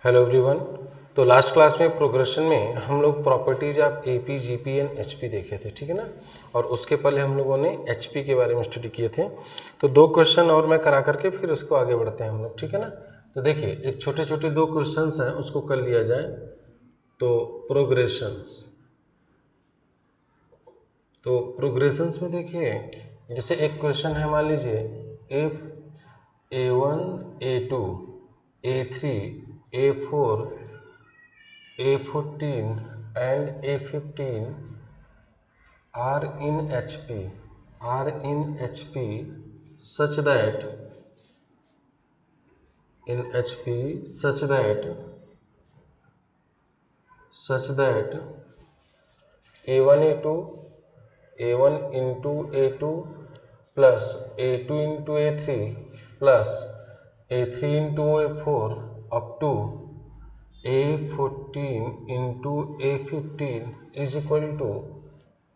Hello everyone. तो last class में progression में हम लोग properties of AP, GP and HP देखे थे, ठीक है ना। और उसके पहले हम लोगों ने एचपी के बारे में स्टडी किए थे। तो दो क्वेश्चन और मैं करा करके फिर उसको आगे बढ़ते हैं हम लोग, ठीक है ना। तो देखिए, एक छोटे छोटे दो क्वेश्चंस हैं, उसको कर लिया जाए। तो प्रोग्रेशंस में देखिए, जैसे एक क्वेश्चन है, मान लीजिए if A1, A2, A3, A4, A14 and A15 are in HP such that A1 into A2 plus A2 into A3 plus A3 into A4 up to A14 into A15 is equal to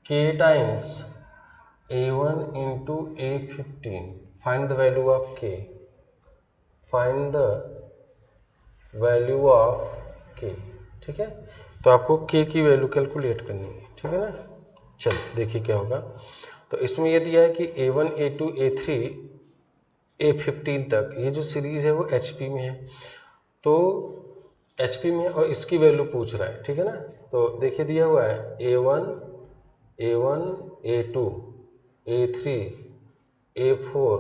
K times A1 into A15. Find the value of K. ठीक है। तो आपको K की value calculate करनी है, ठीक है ना। चलो देखिए क्या होगा। तो इसमें ये दिया है कि A1, A2, A3, A15 तक ये जो सीरीज है वो HP में है। तो HP में और इसकी वैल्यू पूछ रहा है, ठीक है ना। तो देखिए दिया हुआ है A1, A2, A3, A4,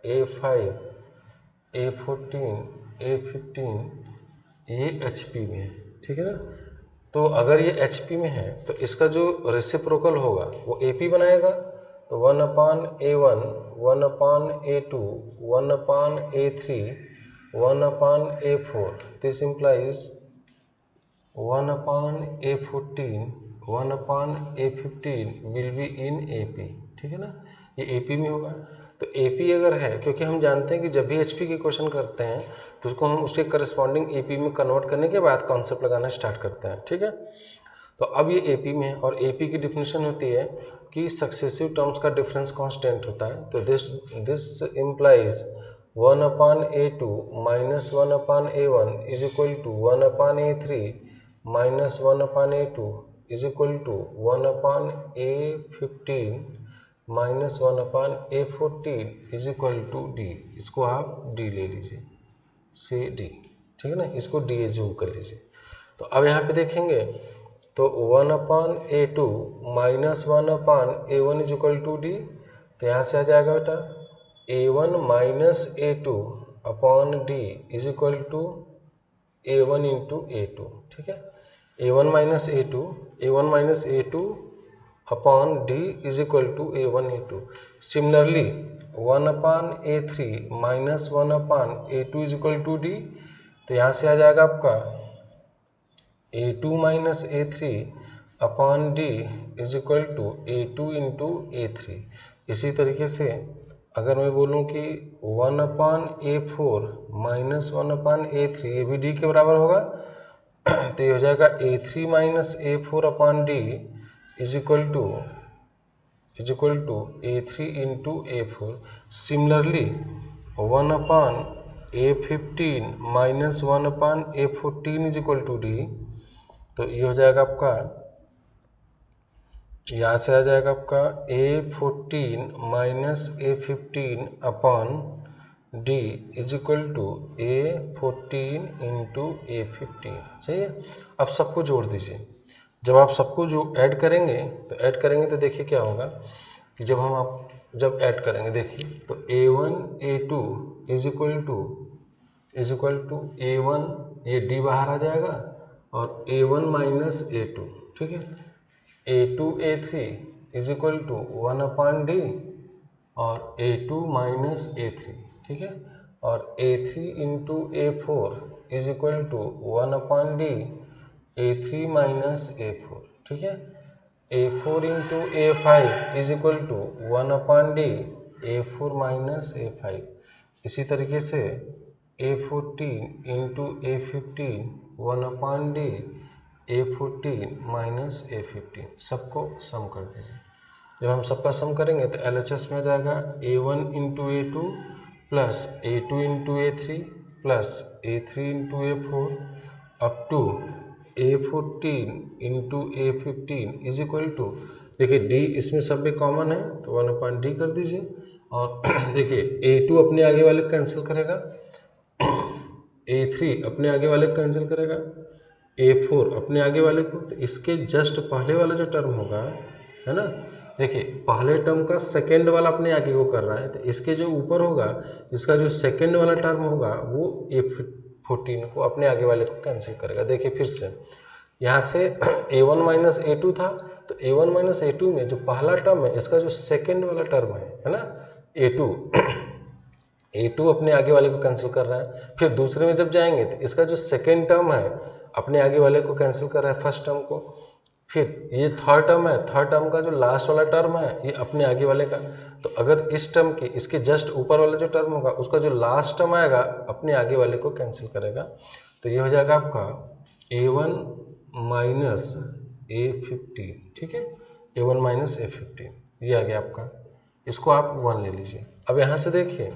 A5, A14, A15 ये HP में है, ठीक है ना। तो अगर ये HP में है तो इसका जो रेसिप्रोकल होगा वो AP बनाएगा। तो 1/A1, 1/A2, 1/A3, 1/A4, this implies 1/A14, 1/A15 will be in AP, ठीक है ना। ये AP में होगा। तो AP अगर है, क्योंकि हम जानते हैं कि जब भी HP के क्वेश्चन करते हैं तो उसको हम उसके करस्पॉन्डिंग AP में कन्वर्ट करने के बाद कॉन्सेप्ट लगाना स्टार्ट करते हैं, ठीक है। तो अब ये AP में है और AP की डिफिनेशन होती है कि सक्सेसिव टर्म्स का डिफरेंस कांस्टेंट होता है। तो this implies 1/A2 minus 1/A1 is equal to 1/A3 minus 1/A2 is equal to 1/A15 minus 1/A14 is equal to D। इसको आप D ले लीजिए, से D, ठीक है ना। इसको D एज्यूम कर लीजिए। तो अब यहाँ पे देखेंगे तो 1/A2 minus 1/A1 is equal to D। तो यहाँ से आ जाएगा बेटा A1 minus A2 upon D is equal to A1 into A2, ठीक है। A1 minus A2 upon D is equal to A1 A2। Similarly 1/A3 minus 1/A2 is equal to D। तो यहाँ से आ जाएगा आपका A2 minus A3 upon D is equal to A2 into A3। इसी तरीके से अगर मैं बोलूं कि 1/A4 minus 1/A3 ये भी D के बराबर होगा। तो ये हो जाएगा A3 minus A4 upon D is equal to A3 into A4। Similarly 1/A15 minus 1/A14 is equal to D। तो ये हो जाएगा आपका, यहाँ से आ जाएगा आपका A14 minus A15 upon D is equal to A14 into A15। सही है। अब सबको जोड़ दीजिए। जब आप सबको जो ऐड करेंगे तो देखिए क्या होगा कि जब ऐड करेंगे देखिए तो A1 A2 is equal to A1, ये D बाहर आ जाएगा और A1 माइनस A2, ठीक है। A2 A3 is equal to 1/D और A2 माइनस A3, ठीक है। और A3 into A4 is equal to 1/D A3 minus A4, ठीक है। A4 into A5 is equal to 1/D A4 minus A5। इसी तरीके से A14 into A15 1/D A14 minus A15। सबको सम कर दीजिए। जब हम सबका सम करेंगे तो LHS में आ जाएगा A1 into A2 plus A2 into A3 plus A3 into A4 up to A14 into A15 is equal to, देखिए D इसमें सब में कॉमन है तो 1/D कर दीजिए, और देखिए A2 अपने आगे वाले को कैंसिल करेगा, A3 अपने आगे वाले को कैंसिल करेगा, A4 अपने आगे वाले को, तो इसके जस्ट पहले वाला जो टर्म होगा, है ना, देखिए पहले टर्म का सेकेंड वाला अपने आगे को कर रहा है, तो इसके जो ऊपर होगा, इसका जो सेकेंड वाला टर्म होगा वो A14 को अपने आगे वाले को कैंसिल करेगा। देखिए फिर से यहाँ से A1 माइनस A2 था, तो A1 माइनस A2 में जो पहला टर्म है इसका जो सेकेंड वाला टर्म है ना, A2 अपने आगे वाले को कैंसिल कर रहा है। फिर दूसरे में जब जाएंगे तो इसका जो सेकेंड टर्म है अपने आगे वाले को कैंसिल कर रहा है फर्स्ट टर्म को। फिर ये थर्ड टर्म है, थर्ड टर्म का जो लास्ट वाला टर्म है ये अपने आगे वाले का, तो अगर इस टर्म के इसके जस्ट ऊपर वाला जो टर्म होगा उसका जो लास्ट टर्म आएगा अपने आगे वाले को कैंसिल करेगा, तो ये हो जाएगा आपका A1 माइनस A15, ठीक है, A1 माइनस A15 ये आ गया आपका, इसको आप 1 ले लीजिए। अब यहाँ से देखिए,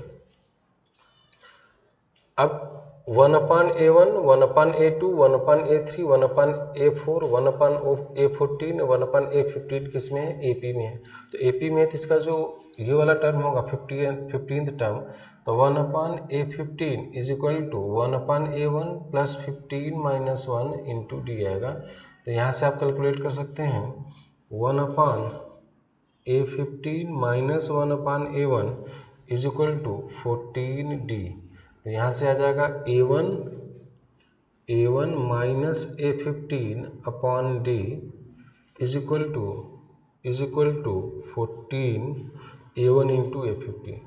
अब 1/A1, 1/A2, 1/A3, 1/A4, 1/A14, 1/A15 किस में है, AP में है, तो AP में है तो इसका जो ये वाला टर्म होगा 15th टर्म, तो 1/A15 is equal to 1/A1 plus 15 minus 1 into D आएगा। तो यहाँ से आप कैलकुलेट कर सकते हैं 1/A15 minus 1/A1 is equal to 14D। तो यहाँ से आ जाएगा A1 minus A15 upon D is equal to 14 A1 into A15,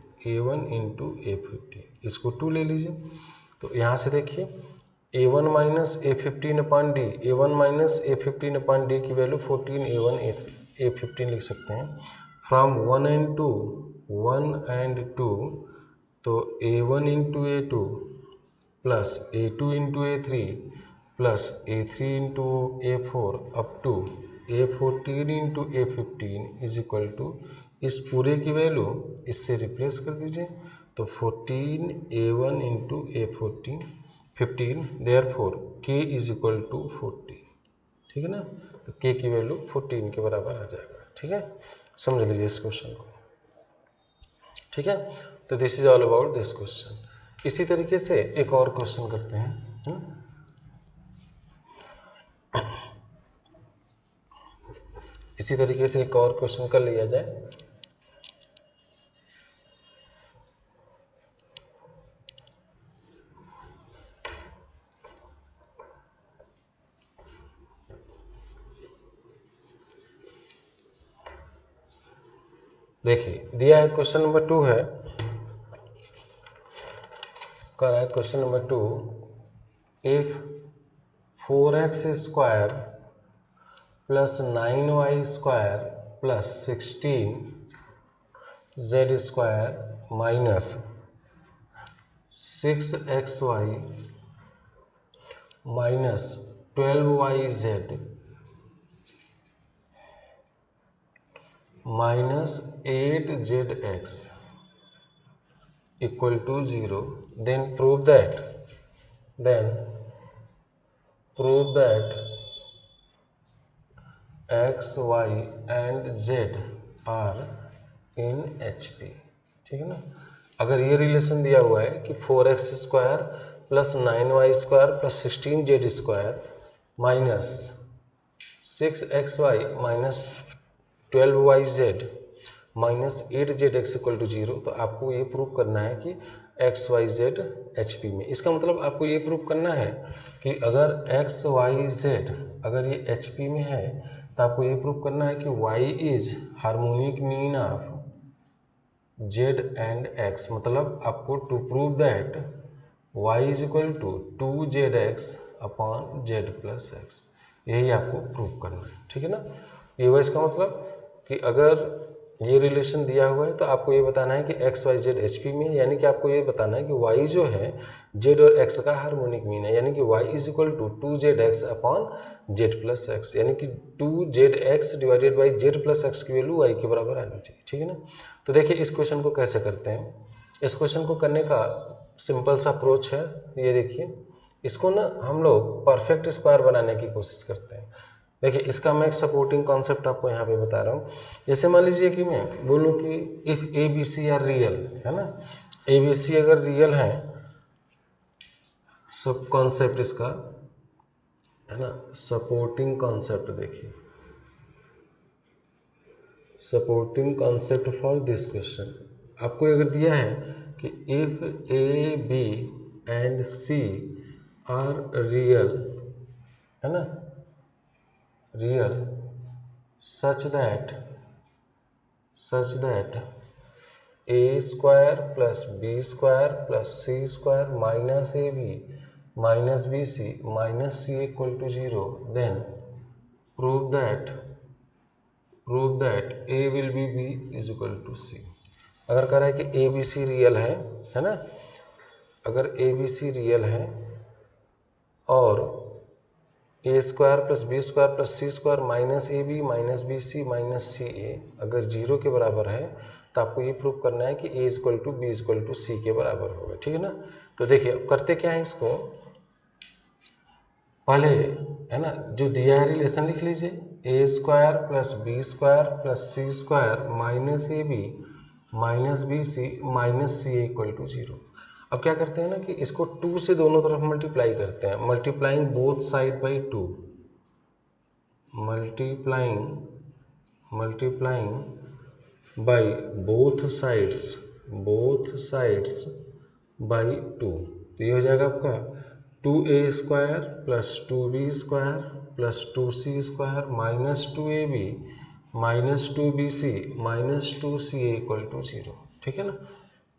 इसको 2 ले लीजिए। तो यहाँ से देखिए A1 minus A15 upon D, A1 minus A15 upon D की वैल्यू 14 A1 A15 लिख सकते हैं। फ्रॉम 1 एंड 2 तो A1 into A2 plus A2 into A3 plus A3 into A4 up to A14 into A15 is equal to, इस पूरे की value इससे replace कर दीजिए, तो 14 A1 into A14 15, therefore K is equal to 14, ठीक है ना, तो K की वैल्यू 14 के बराबर आ जाएगा। ठीक है, समझ लीजिए इस क्वेश्चन को। ठीक है, तो this is all about this question. इसी तरीके से एक और क्वेश्चन करते हैं। इसी तरीके से एक और क्वेश्चन कर लिया जाए। देखिए दिया है क्वेश्चन नंबर 2 है, कर रहा है question number 2, if 4x square plus 9y square plus 16z square minus 6xy minus 12yz minus 8zx equal to 0, then prove that x, y and z are in HP। ठीक है ना, अगर ये relation दिया हुआ है कि 4x square plus 9y square plus 16z square minus 6xy minus 12yz minus 8zx equal to 0, तो आपको ये प्रूव करना है कि X Y Z H P में। इसका मतलब आपको ये प्रूव करना है कि अगर एक्स वाई जेड अगर ये एच पी में है तो आपको ये प्रूव करना है कि y is harmonic mean of z and x। मतलब आपको to prove that y is equal to 2zx upon z plus X, यही आपको प्रूव करना है। ठीक है ना, ये हुआ इसका मतलब कि अगर ये रिलेशन दिया हुआ है तो आपको ये बताना है कि X Y Z H P में है, यानी कि आपको ये बताना है कि y जो है z और x का हार्मोनिक मीन है, यानी कि y is equal to 2zx upon z plus X, यानी कि 2zx divided by z plus X की वैल्यू y के बराबर आनी चाहिए। ठीक है ना, तो देखिए इस क्वेश्चन को कैसे करते हैं। इस क्वेश्चन को करने का सिंपल सा अप्रोच है। ये देखिए, इसको ना हम लोग परफेक्ट स्क्वायर बनाने की कोशिश करते हैं। देखिए, इसका मैं एक सपोर्टिंग कॉन्सेप्ट आपको यहाँ पे बता रहा हूँ। जैसे मान लीजिए कि मैं बोलूँ कि if a b c are real, है ना, ए बी सी अगर रियल है, सब कॉन्सेप्ट इसका है ना, सपोर्टिंग कॉन्सेप्ट देखिए, supporting concept for this question. आपको अगर दिया है कि if a b and c are real, है ना, real such that a square plus b square plus c square minus a b minus b c minus c equal to 0, then prove that a will be b is equal to c. अगर कह रहा है कि ए b सी real है ना, अगर ए b सी real है और a square plus b square plus c square minus a b minus b c minus c a अगर 0 के बराबर है, तो आपको ये प्रूव करना है कि a equal to b equal to c के बराबर होगा। ठीक है ना। तो देखिए, अब करते क्या है, इसको पहले है ना जो दिया है रिलेशन लिख लीजिए, a square plus b square plus c square minus a b minus b c minus c equal to 0। अब क्या करते हैं ना कि इसको 2 से दोनों तरफ मल्टीप्लाई करते हैं, multiplying both side by 2, multiplying by both sides by 2। तो ये हो जाएगा आपका 2a square plus 2b square plus 2c square minus 2ab minus 2bc minus 2ca equal to 0। ठीक है ना।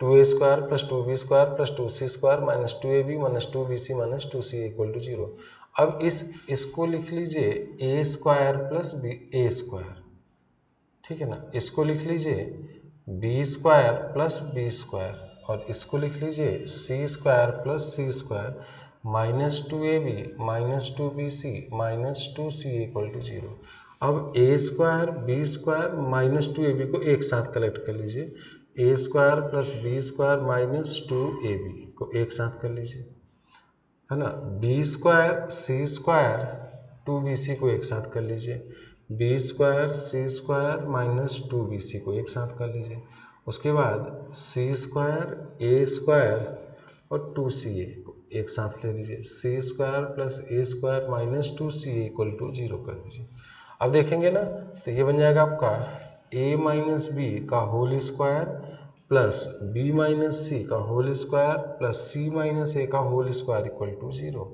2a square plus 2b square plus 2c square minus 2ab minus 2bc minus 2c equal to 0। अब इसको लिख लीजिए a square plus a square. ठीक है ना। इसको लिख लीजिए b square plus b square और इसको लिख लीजिए c square plus c square minus 2ab minus 2bc minus 2c equal to 0। अब a square b square minus 2ab को एक साथ कलेक्ट कर लीजिए, a square plus b square minus 2ab को एक साथ कर लीजिए, है ना। b square c square 2bc को एक साथ कर लीजिए, b square c square minus 2bc को एक साथ कर लीजिए। उसके बाद c स्क्वायर a स्क्वायर और 2ca को एक साथ ले लीजिए, c square plus a square minus 2ca equal to 0 कर दीजिए। अब देखेंगे ना, तो ये बन जाएगा आपका a माइनस बी का whole square plus b minus c का whole square plus c minus a का होल स्क्वायर इक्वल टू 0।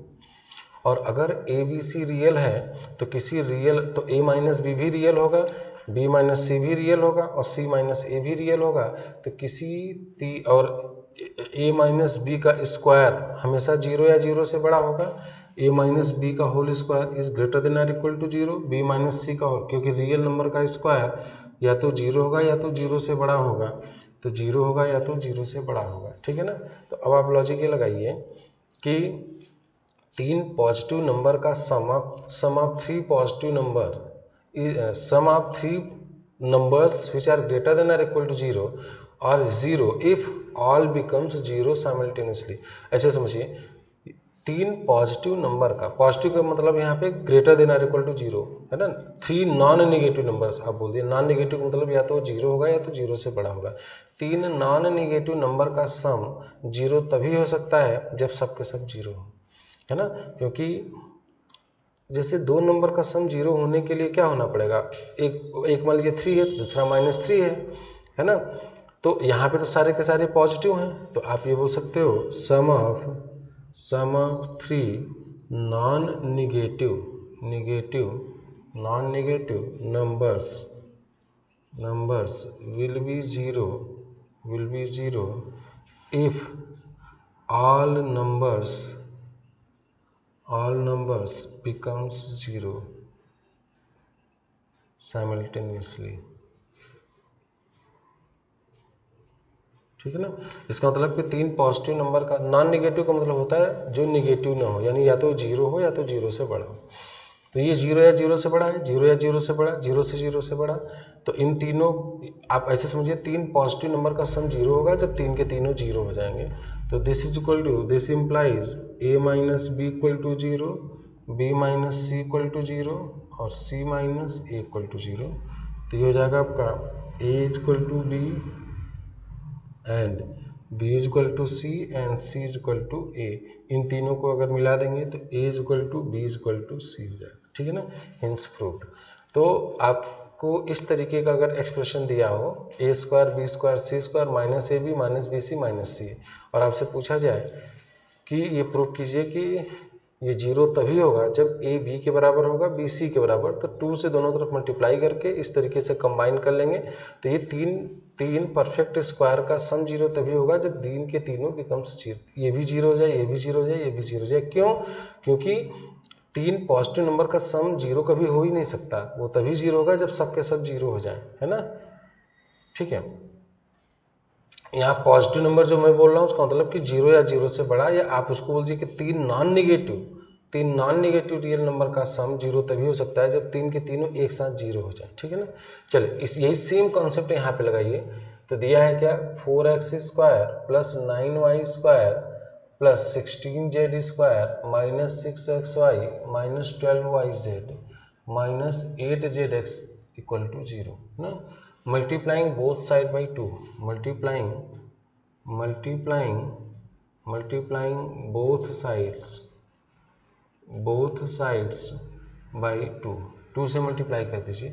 और अगर ए बी सी रियल है तो तो a माइनस बी भी रियल होगा, b माइनस सी भी रियल होगा और c माइनस ए भी रियल होगा। तो और a माइनस बी का स्क्वायर हमेशा 0 या 0 से बड़ा होगा, a माइनस बी का whole square is greater than और equal to 0, b minus c का होल, क्योंकि रियल नंबर का स्क्वायर या तो 0 होगा या तो 0 से बड़ा होगा, तो 0 होगा या तो 0 से बड़ा होगा। ठीक है ना। तो अब आप लॉजिक ये लगाइए कि 3 पॉजिटिव नंबर का sum of 3 positive number, sum of 3 numbers which are greater than or equal to 0 or 0 if all becomes 0 simultaneously। ऐसे समझिए, 3 पॉजिटिव नंबर का, पॉजिटिव का मतलब यहाँ पे ग्रेटर देन और इक्वल टू 0 है ना। 3 नॉन नेगेटिव नंबर्स आप बोल दिए, नॉन नेगेटिव का मतलब या तो 0 होगा या तो 0 से बड़ा होगा। 3 नॉन नेगेटिव नंबर का सम 0 तभी हो सकता है जब सब के सब 0 हो, है ना। क्योंकि जैसे 2 नंबर का सम 0 होने के लिए क्या होना पड़ेगा, एक मान लीजिए 3 है तो दूसरा -3 है ना। तो यहाँ पे तो सारे के सारे पॉजिटिव हैं, तो आप ये बोल सकते हो sum of 3 non negative numbers will be 0 if all numbers becomes 0 simultaneously। ठीक है ना। इसका मतलब कि 3 पॉजिटिव नंबर का, नॉन नेगेटिव का मतलब होता है जो नेगेटिव ना हो, यानी या तो 0 हो या तो 0 से बड़ा हो। तो ये 0 या 0 से बड़ा है, 0 या 0 से बड़ा, 0 से 0 से बड़ा। तो इन तीनों आप ऐसे समझिए 3 पॉजिटिव नंबर का सम 0 होगा जब 3 के तीनों 0 हो जाएंगे। तो this is equal to, this implies a minus b equal to 0, b minus c equal to 0 और c minus a equal to 0। तो ये हो जाएगा आपका a is equal to b and b is equal to c and c is equal to a। इन तीनों को अगर मिला देंगे तो a is equal to b is equal to c हो जाएगा, ठीक है ना, हिंस प्रूव्ड। तो आपको इस तरीके का अगर एक्सप्रेशन दिया हो a square b square c square minus a b minus b c minus c, और आपसे पूछा जाए कि ये प्रूव कीजिए कि ये जीरो तभी होगा जब a b के बराबर होगा b c के बराबर, तो 2 से दोनों तरफ मल्टीप्लाई करके इस तरीके से कंबाइन कर लेंगे। तो ये तीन परफेक्ट स्क्वायर का सम जीरो तभी होगा जब तीन के तीनों बिकम्स जीरो, ये भी जीरो हो जाए, ये भी जीरो हो जाए, ये भी जीरो हो जाए। क्यों? क्योंकि तीन पॉजिटिव नंबर का सम जीरो कभी हो ही नहीं सकता, वो तभी जीरो होगा जब सब के सब जीरो हो जाए, है ना, ठीक है। यहाँ पॉजिटिव नंबर जो मैं बोल रहा हूँ उसका मतलब कि जीरो या जीरो से बड़ा, या आप उसको बोल दीजिए कि तीन नॉन निगेटिव रियल नंबर का सम जीरो तभी हो सकता है जब तीन के तीनों एक साथ जीरो हो जाए, ठीक है ना। चलिए इस यही सेम कॉन्सेप्ट यहाँ पे लगाइए। तो दिया है क्या, 4x square plus 9y square plus 16z square minus 6xy minus 12yz minus 8zx equal to 0 ना। multiplying both side by 2, multiplying both sides by 2 से मल्टीप्लाई कर दीजिए।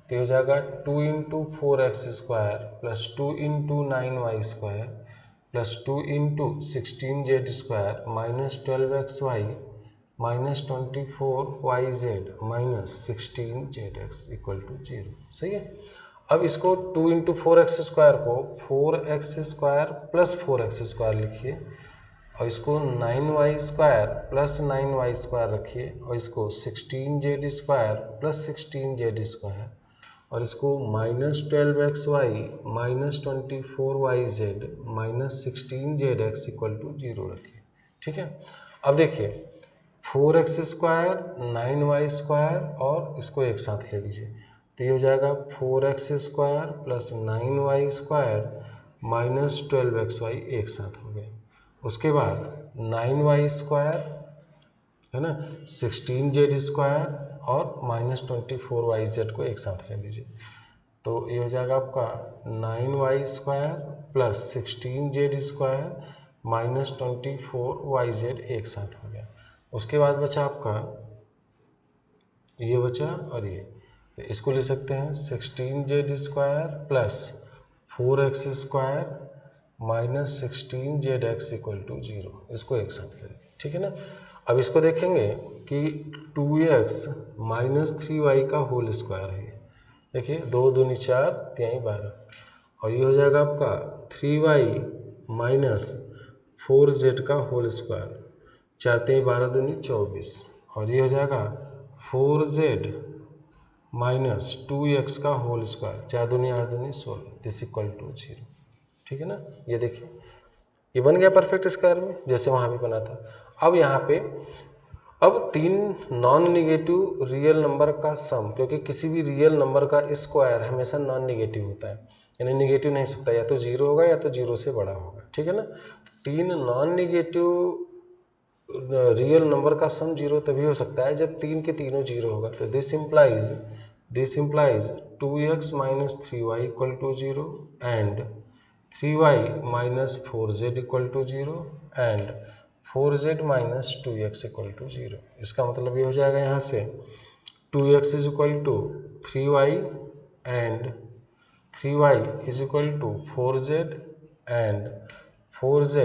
तो हो जाएगा 2 into 4x square plus 2 into 9y square plus 2 into 16z square minus 12xy minus 24yz minus 16zx equal to 0। सही है। अब इसको 2 इंटू 4x स्क्वायर को 4x square plus 4x square लिखिए, और इसको 9y square plus 9y square रखिए, और इसको 16z square plus 16z square, और इसको minus 12xy minus 24yz minus 16zx equal to 0 रखिए, ठीक है। अब देखिए 4x स्क्वायर 9y स्क्वायर और इसको एक साथ ले लीजिए, तो ये हो जाएगा 4x square plus 9y square minus 12xy एक साथ हो गए। उसके बाद 9y स्क्वायर है ना, 16z स्क्वायर और माइनस 24yz को एक साथ ले लीजिए, तो ये हो जाएगा आपका 9y square plus 16z square minus 24yz एक साथ हो गया। उसके बाद बचा आपका ये बचा, और ये तो इसको ले सकते हैं 16z square plus 4x square minus 16zx equal to 0, इसको एक साथ ले, ठीक है ना। अब इसको देखेंगे कि 2x माइनस 3y का होल स्क्वायर है, देखिए 2 दूनी 4 3 12, और ये हो जाएगा आपका 3y माइनस 4z का होल स्क्वायर, 4 3 12 दूनी 24, और ये हो जाएगा 4z माइनस 2x का होल स्क्वायर, 4 दूनी 8 दूनी 16, दिस इक्वल टू 0, ठीक है ना। ये देखिए ये बन गया परफेक्ट स्क्वायर में जैसे वहां भी बना था। अब यहाँ पे अब तीन नॉन निगेटिव रियल नंबर का सम, क्योंकि किसी भी रियल नंबर का स्क्वायर हमेशा नॉन निगेटिव होता है, यानी निगेटिव नहीं हो सकता, या तो 0 होगा या तो 0 से बड़ा होगा, ठीक है ना। तीन नॉन निगेटिव रियल नंबर का सम 0 तभी हो सकता है जब तीन के तीनों 0 होगा। तो this implies 2x minus 3y equal to 0 and 3y minus 4z equal to 0 and 4z minus 2x equal to 0। इसका मतलब ये हो जाएगा यहाँ से 2x is equal to 3y and 3y is equal to 4z and 4z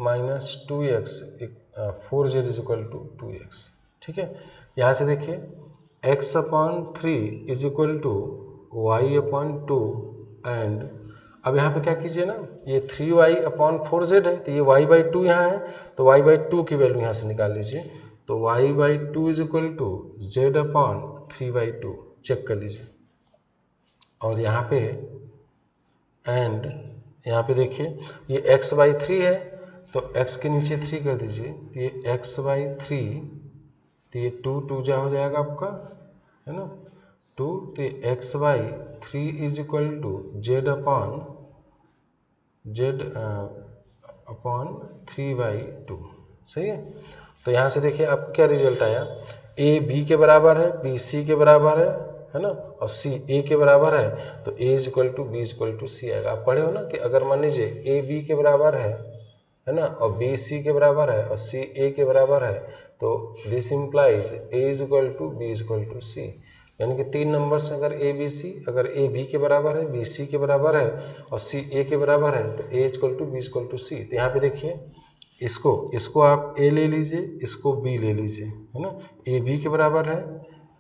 minus 2x 4z is equal to 2x, ठीक है। यहाँ से देखिए x upon 3 is equal to y upon 2 and अब यहाँ पे क्या कीजिए ना, ये 3y अपॉन 4z है, तो ये y बाई 2 यहाँ है, तो y बाई 2 की वैल्यू यहाँ से निकाल लीजिए, तो y by 2 is equal to z upon 3 by 2 check कर लीजिए। और यहाँ पे एंड यहाँ पे देखिए ये x बाई 3 है, तो x के नीचे 3 कर दीजिए, तो ये x बाई 3, तो ये 2 जा हो जाएगा आपका, है ना 2, तो ये x by 3 is equal to z upon z upon 3/2, सही है। तो यहाँ से देखिए आपको क्या रिजल्ट आया, ए बी के बराबर है, बी सी के बराबर है ना, और सी ए के बराबर है, तो a is equal to b is equal to c आएगा। आप पढ़े हो ना कि अगर मान लीजिए ए बी के बराबर है ना, और बी सी के बराबर है और सी ए के बराबर है, तो this implies a is equal to b is equal to c. यानी कि 3 नंबर्स अगर ए बी सी, अगर ए बी के बराबर है, बी सी के बराबर है और सी ए के बराबर है, तो a equal to b equal to c. तो यहाँ पे देखिए इसको आप ए ले लीजिए, इसको बी ले लीजिए, है ना। ए बी के बराबर है,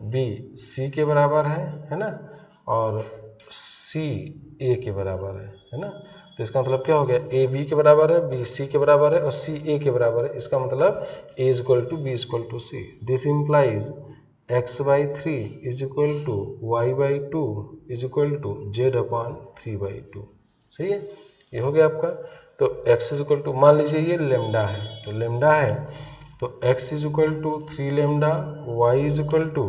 बी सी के बराबर है ना, और सी ए के बराबर है ना। तो इसका मतलब क्या हो गया, ए बी के बराबर है, बी सी के बराबर है और सी ए के बराबर है। इसका मतलब a is equal to b is equal to c. This implies x/3 is equal to y/2 is equal to z/3/2, सही है। ये हो गया आपका। तो x इज इक्वल टू, मान लीजिए ये लेमडा है, तो लेमडा है तो x is equal to 3 lambda, y is equal to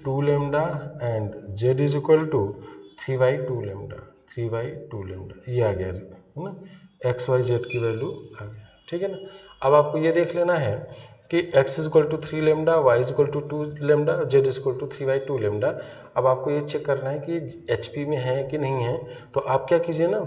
2 lambda and z is equal to 3/2 lambda, 3/2 lambda. ये आ गया है ना, x y z की वैल्यू आ गया, ठीक है ना। अब आपको ये देख लेना है कि x is equal to 3 lambda, y is equal to 2 lambda, z is equal to 3/2 lambda. अब आपको ये चेक करना है कि HP में है कि नहीं है। तो आप क्या कीजिए ना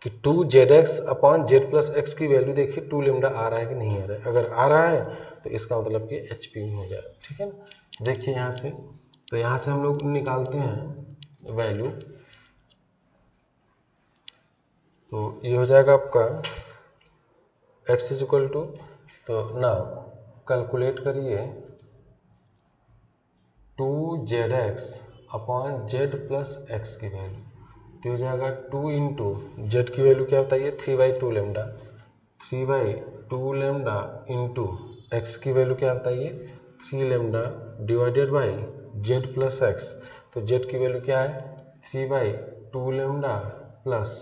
कि 2zx upon z plus x की वैल्यू देखिए 2 लेमडा आ रहा है कि नहीं आ रहा है। अगर आ रहा है तो इसका मतलब कि HP में हो जाए, ठीक है ना। देखिए यहाँ से, तो यहाँ से हम लोग निकालते हैं वैल्यू, तो ये हो जाएगा आपका x इज इक्वल टू, तो नाउ कैलकुलेट करिए 2zx upon z plus x की वैल्यू, तो हो जाएगा 2 इंटू जेड की वैल्यू क्या बताइए 3/2 लेमडा, 3/2 लेमडा इंटू एक्स की वैल्यू क्या बताइए 3 lambda divided by Z plus x. तो जेड की वैल्यू क्या है 3/2 लेमडा प्लस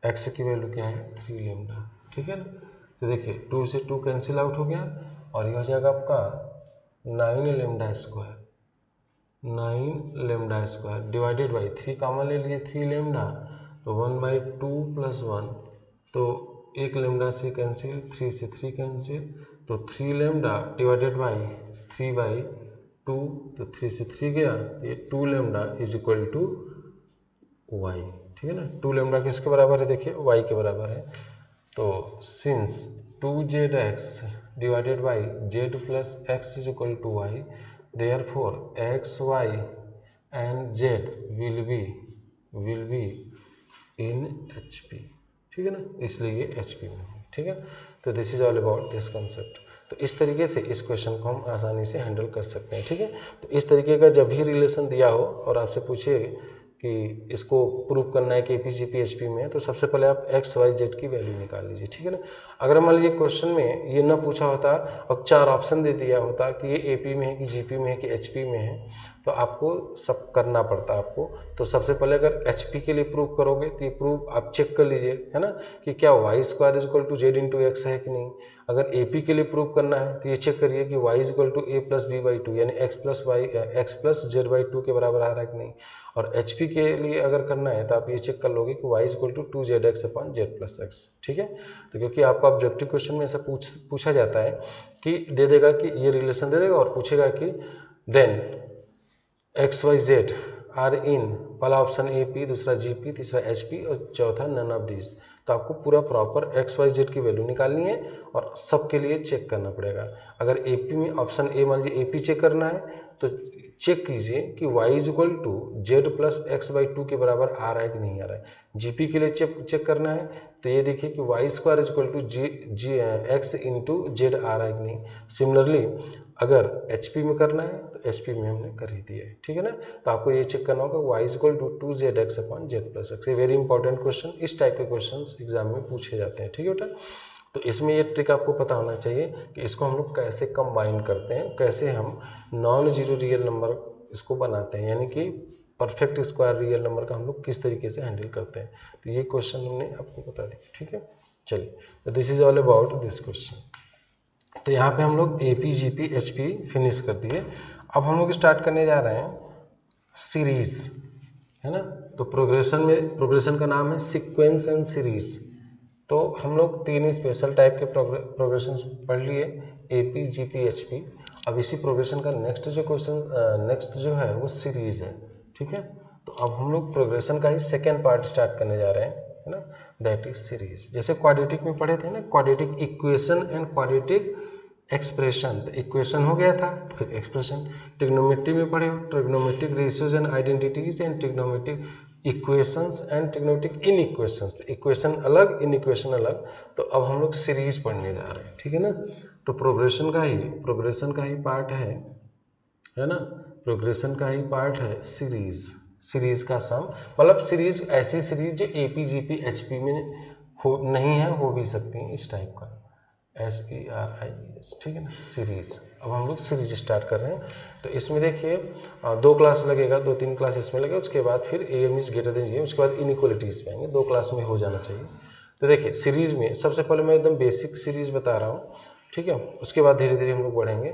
एक्स की वैल्यू क्या है 3 लेमडा, ठीक है ना। तो देखिए 2 से 2 कैंसिल आउट हो गया और ये हो जाएगा आपका 9 lambda square, 9 lambda square divided by 3 common ले लिए 3 लेमडा, तो 1/2 प्लस 1, तो 1 लेमडा से कैंसिल, 3 से 3 कैंसिल, तो 3 लेमडा डिवाइडेड बाई 3/2, तो 3 से 3 गया, तो ये 2 lambda is equal to y, ठीक है ना। 2 लेमडा किसके बराबर है देखिए वाई के बराबर है। तो since 2zx divided by z plus x is equal to y, therefore x, y and z will be in HP, ठीक है ना, इसलिए ये HP में है, ठीक है। तो this is all about this concept. तो इस तरीके से इस क्वेश्चन को हम आसानी से हैंडल कर सकते हैं, ठीक है। तो इस तरीके का जब भी रिलेशन दिया हो और आपसे पूछे कि इसको प्रूव करना है कि APGP HP में है, तो सबसे पहले आप x, y, z की वैल्यू निकाल लीजिए, ठीक है ना। अगर मान लीजिए क्वेश्चन में ये ना पूछा होता और 4 ऑप्शन दे दिया होता कि ये AP में है कि GP में है कि HP में है, तो आपको सब करना पड़ता आपको। तो सबसे पहले अगर HP के लिए प्रूव करोगे तो ये प्रूव आप चेक कर लीजिए, है ना, कि क्या y square is equal to z into x है कि नहीं। अगर AP के लिए प्रूव करना है तो ये चेक करिए कि y is equal to a plus b/2 यानी x प्लस z/2 के बराबर आ रहा है कि नहीं। और HP के लिए अगर करना है तो आप ये चेक कर लोगे कि y is equal to 2zx upon z plus x, ठीक है। तो क्योंकि आपका ऑब्जेक्टिव क्वेश्चन में ऐसा पूछा जाता है कि दे देगा कि ये रिलेशन दे देगा और पूछेगा कि then x Y z are in, पहला ऑप्शन AP, दूसरा GP, तीसरा HP और चौथा नन ऑफ दिस। तो आपको पूरा प्रॉपर एक्स वाई जेड की वैल्यू निकालनी है और सबके लिए चेक करना पड़ेगा। अगर AP में ऑप्शन A मान लीजिए AP चेक करना है तो चेक कीजिए कि y is equal to z plus x/2 के बराबर आ रहा है कि नहीं आ रहा है। GP के लिए चेक करना है तो ये देखिए कि y square is equal to x into z आ रहा है कि नहीं। सिमिलरली अगर HP में करना है तो HP में हमने कर ही दिया है, ठीक है ना। तो आपको ये चेक करना होगा y is equal to 2zx upon z plus x. ये वेरी इंपॉर्टेंट क्वेश्चन, इस टाइप के क्वेश्चन एग्जाम में पूछे जाते हैं, ठीक है बेटा। तो इसमें ये ट्रिक आपको पता होना चाहिए कि इसको हम लोग कैसे कंबाइन करते हैं, कैसे हम नॉन जीरो रियल नंबर इसको बनाते हैं, यानी कि परफेक्ट स्क्वायर रियल नंबर का हम लोग किस तरीके से हैंडल करते हैं। तो ये क्वेश्चन हमने आपको बता दिया, ठीक है। चलिए, तो this is all about this question. तो यहाँ पे हम लोग APGP HP फिनिश कर दिए। अब हम लोग स्टार्ट करने जा रहे हैं सीरीज, है ना। तो प्रोग्रेशन का नाम है सीक्वेंस एंड सीरीज। तो हम लोग 3 स्पेशल टाइप के प्रोग्रेशन पढ़ लिए, AP, GP, HP। अब इसी प्रोग्रेशन का नेक्स्ट जो है वो सीरीज है, ठीक है। तो अब हम लोग प्रोग्रेशन का ही सेकेंड पार्ट स्टार्ट करने जा रहे हैं, है ना, दैट इज सीरीज। जैसे क्वाड्रेटिक में पढ़े थे ना, quadratic equation and quadratic expression. तो इक्वेशन हो गया था, फिर एक्सप्रेशन। ट्रिग्नोमेट्री में पढ़े हो, trigonometric ratios and identities and trigonometric equations and trigonometric in equations. Equation अलग, इन इक्वेशन अलग। तो अब हम लोग सीरीज पढ़ने जा रहे हैं, ठीक है ना। तो प्रोग्रेशन का ही पार्ट है ना, प्रोग्रेशन का ही पार्ट है सीरीज का सम। मतलब सीरीज, ऐसी सीरीज जो AP, GP, HP में हो नहीं है, हो भी सकती है, इस टाइप का SERIS, ठीक है ना, सीरीज। अब हम लोग सीरीज स्टार्ट कर रहे हैं। तो इसमें देखिए 2 क्लास लगेगा, 2-3 क्लास इसमें लगेगा, उसके बाद फिर AM इज ग्रेटर देन 0, उसके बाद इनइक्वालिटीज पे आएंगे। 2 क्लास में हो जाना चाहिए। तो देखिए सीरीज में सबसे पहले मैं एकदम बेसिक सीरीज बता रहा हूँ, ठीक है, उसके बाद धीरे धीरे हम लोग बढ़ेंगे।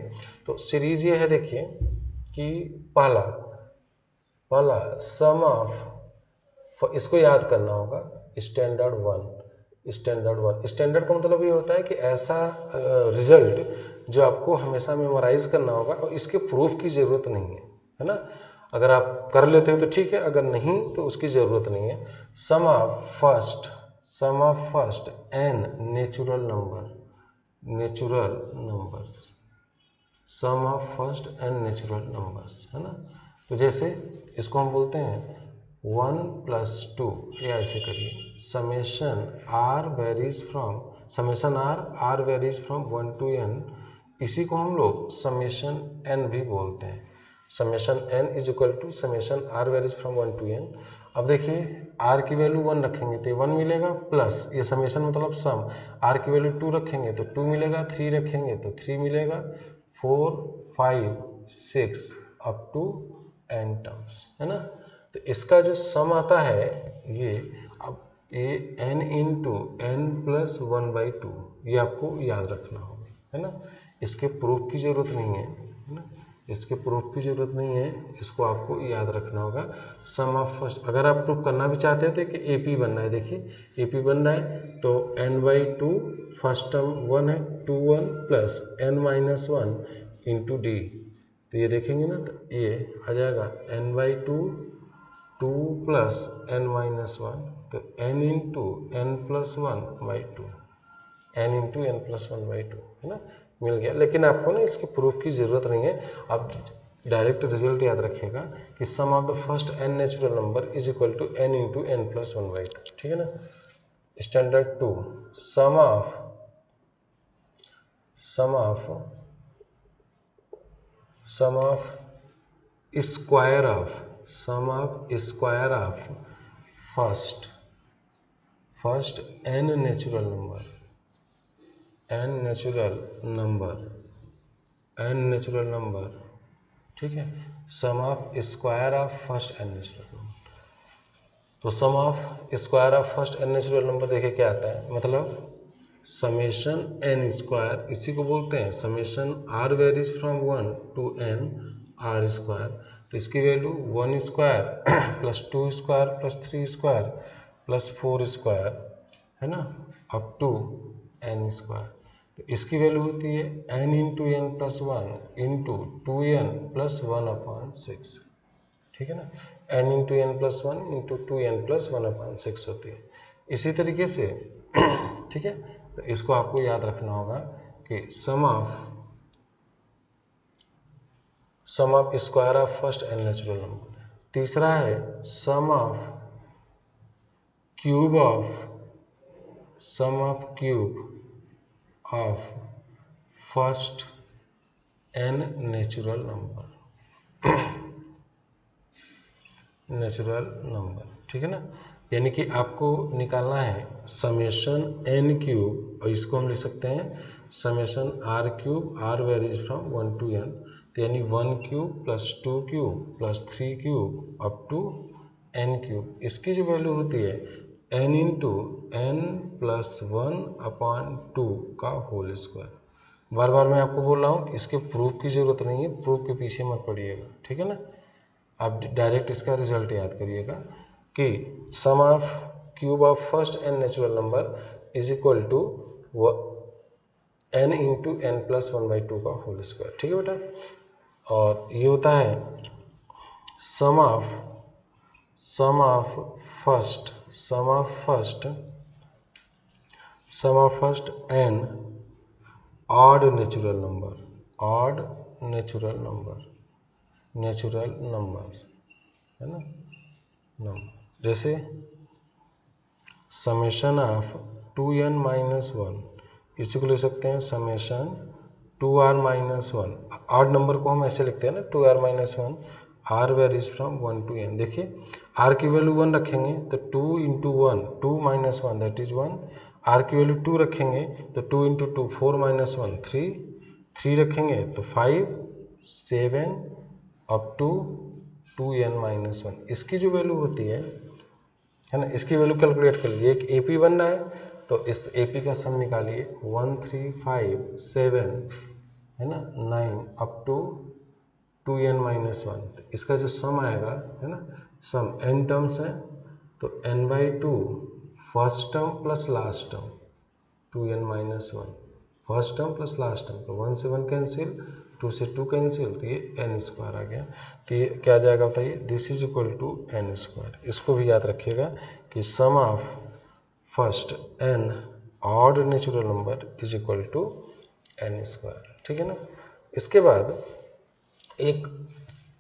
तो सीरीज ये है, देखिए कि पहला सम ऑफ, इसको याद करना होगा, स्टैंडर्ड का मतलब ये होता है कि ऐसा रिजल्ट जो आपको हमेशा मेमोराइज करना होगा और इसके प्रूफ की जरूरत नहीं है ना। अगर आप कर लेते हो तो ठीक है, अगर नहीं तो उसकी जरूरत नहीं है। Sum of first n natural numbers, sum of first n natural numbers, है ना। तो जैसे इसको हम बोलते हैं 1 + 2, या ऐसे करिए, summation r varies from 1 to n। इसी को हम लोग समेशन n भी बोलते हैं। Summation n = summation r varies from 1 to n। अब देखिए r की वैल्यू 1 रखेंगे तो 1 मिलेगा, प्लस ये समेशन मतलब सम, r की वैल्यू 2 रखेंगे तो 2 मिलेगा, 3 रखेंगे तो 3 मिलेगा, 4, 5, 6 अप टू n टर्म्स, है ना। तो इसका जो सम आता है ये, अब ये n × n+1/2, ये आपको याद रखना होगा, है ना। इसके प्रूफ की जरूरत नहीं है ना, इसके प्रूफ की जरूरत नहीं है, इसको आपको याद रखना होगा। सम ऑफ फर्स्ट, अगर आप प्रूफ करना भी चाहते थे कि AP बनना है, देखिए AP बनना है तो n/2, फर्स्ट टर्म 1 है, 2 1 + n-1 × d। तो ये देखेंगे ना, तो ये आ जाएगा n/2, 2 + n-1, तो n × n+1/2, है ना, मिल गया। लेकिन आपको ना इसके प्रूफ की जरूरत नहीं है, आप डायरेक्ट रिजल्ट याद रखिएगा कि sum of the first n natural number = n × n+1/2, ठीक है ना। Standard 2, sum of square of first n natural number, ठीक है, sum of square of first n natural number. तो sum of square of first n natural number देखिए क्या आता है, मतलब समेशन n स्क्वायर, इसी को बोलते हैं summation r varies from 1 to n r²। तो इसकी वैल्यू 1² + 2² + 3² + 4², है ना, अप टू n²। तो इसकी वैल्यू होती है n × n+1 × 2n + 1/6, ठीक है ना, n × n+1 × 2n + 1/6 होती है। इसी तरीके से ठीक है, तो इसको आपको याद रखना होगा कि sum of square of first n natural number. तीसरा है sum of cube of first n natural number, ठीक है ना। यानी कि आपको निकालना है समेशन n³ और इसको हम लिख सकते हैं summation r³ r varies from 1 to n। तो यानी 1³ + 2³ + 3³ अप टू n³। इसकी जो वैल्यू होती है n × n+1/2 का होल स्क्वायर। बार बार मैं आपको बोल रहा हूँ कि इसके प्रूफ की जरूरत नहीं है, प्रूफ के पीछे मत पड़िएगा, ठीक है ना। आप डायरेक्ट इसका रिजल्ट याद करिएगा। कि sum of cube of first n natural number is equal to n into n plus 1/2 का होल स्क्वायर। ठीक है बेटा, और ये होता है sum of first n odd natural number है ना, नंबर। जैसे समेशन ऑफ 2n माइनस 1 इसी को ले सकते हैं summation 2r minus 1। Odd number को हम ऐसे लिखते हैं ना, 2r minus 1, r varies from 1 to n। देखिए r की वैल्यू 1 रखेंगे तो 2 into 1 2 minus 1 that is 1। r की वैल्यू 2 रखेंगे तो 2 इंटू 2 4 माइनस 1 3 रखेंगे तो 5 7 अप टू 2n माइनस 1। इसकी जो वैल्यू होती है ना, इसकी वैल्यू कैलकुलेट कर लीजिए। एक AP बनना है तो इस AP का सम निकालिए 1 3 5 7 है ना 9 अप टू 2n माइनस 1। तो इसका जो सम आएगा है ना, सम n टर्म्स है तो n/2 first term plus last term 2n minus 1 first term plus last term, तो 1 से 1 कैंसिल, 2 से 2 कैंसिल, तो ये n स्क्वायर आ गया। तो ये क्या जाएगा बताइए, this is equal to n square. इसको भी याद रखिएगा कि sum of first n odd natural number is equal to n square. ठीक है ना। इसके बाद एक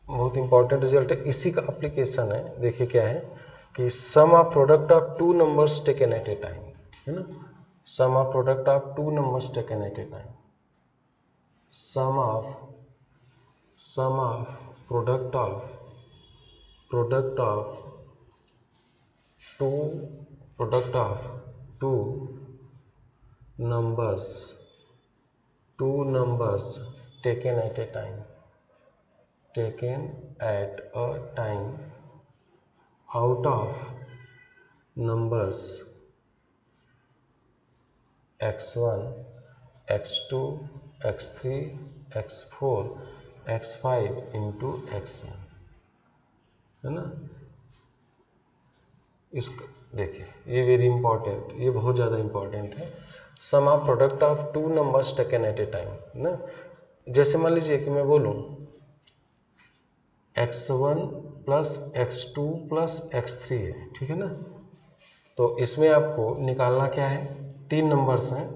बहुत इंपॉर्टेंट रिजल्ट है, इसी का एप्लीकेशन है। देखिए क्या है कि sum of product of two numbers taken at a time है ना, sum of product of two numbers taken at a time, sum of product of two numbers taken at a time out of numbers x1 x2 x3 x4 x5 into xn है ना। इसका देखिए ये very important, ये बहुत ज़्यादा important है। Sum of product of two numbers taken at a time ना। जैसे मान लीजिए कि मैं बोलूँ x1 plus x2 plus x3 है, ठीक है ना। तो इसमें आपको निकालना क्या है, तीन नंबर्स हैं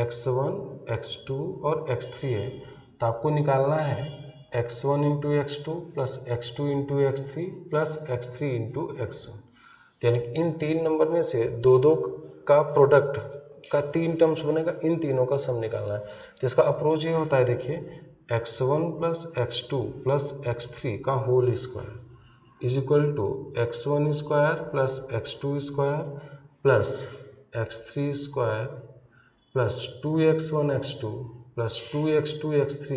x1 x2 और x3 है, तो आपको निकालना है x1 into x2 plus x2 into x3 plus x3 into x1। यानी इन तीन नंबर में से दो दो का प्रोडक्ट का तीन टर्म्स बनेगा, इन तीनों का सम निकालना है। तो इसका अप्रोच ये होता है, देखिए x1 plus x2 plus x3 का whole square is equal to x1 square plus x2 square plus x3 square plus 2x1 x2 plus 2x2 x3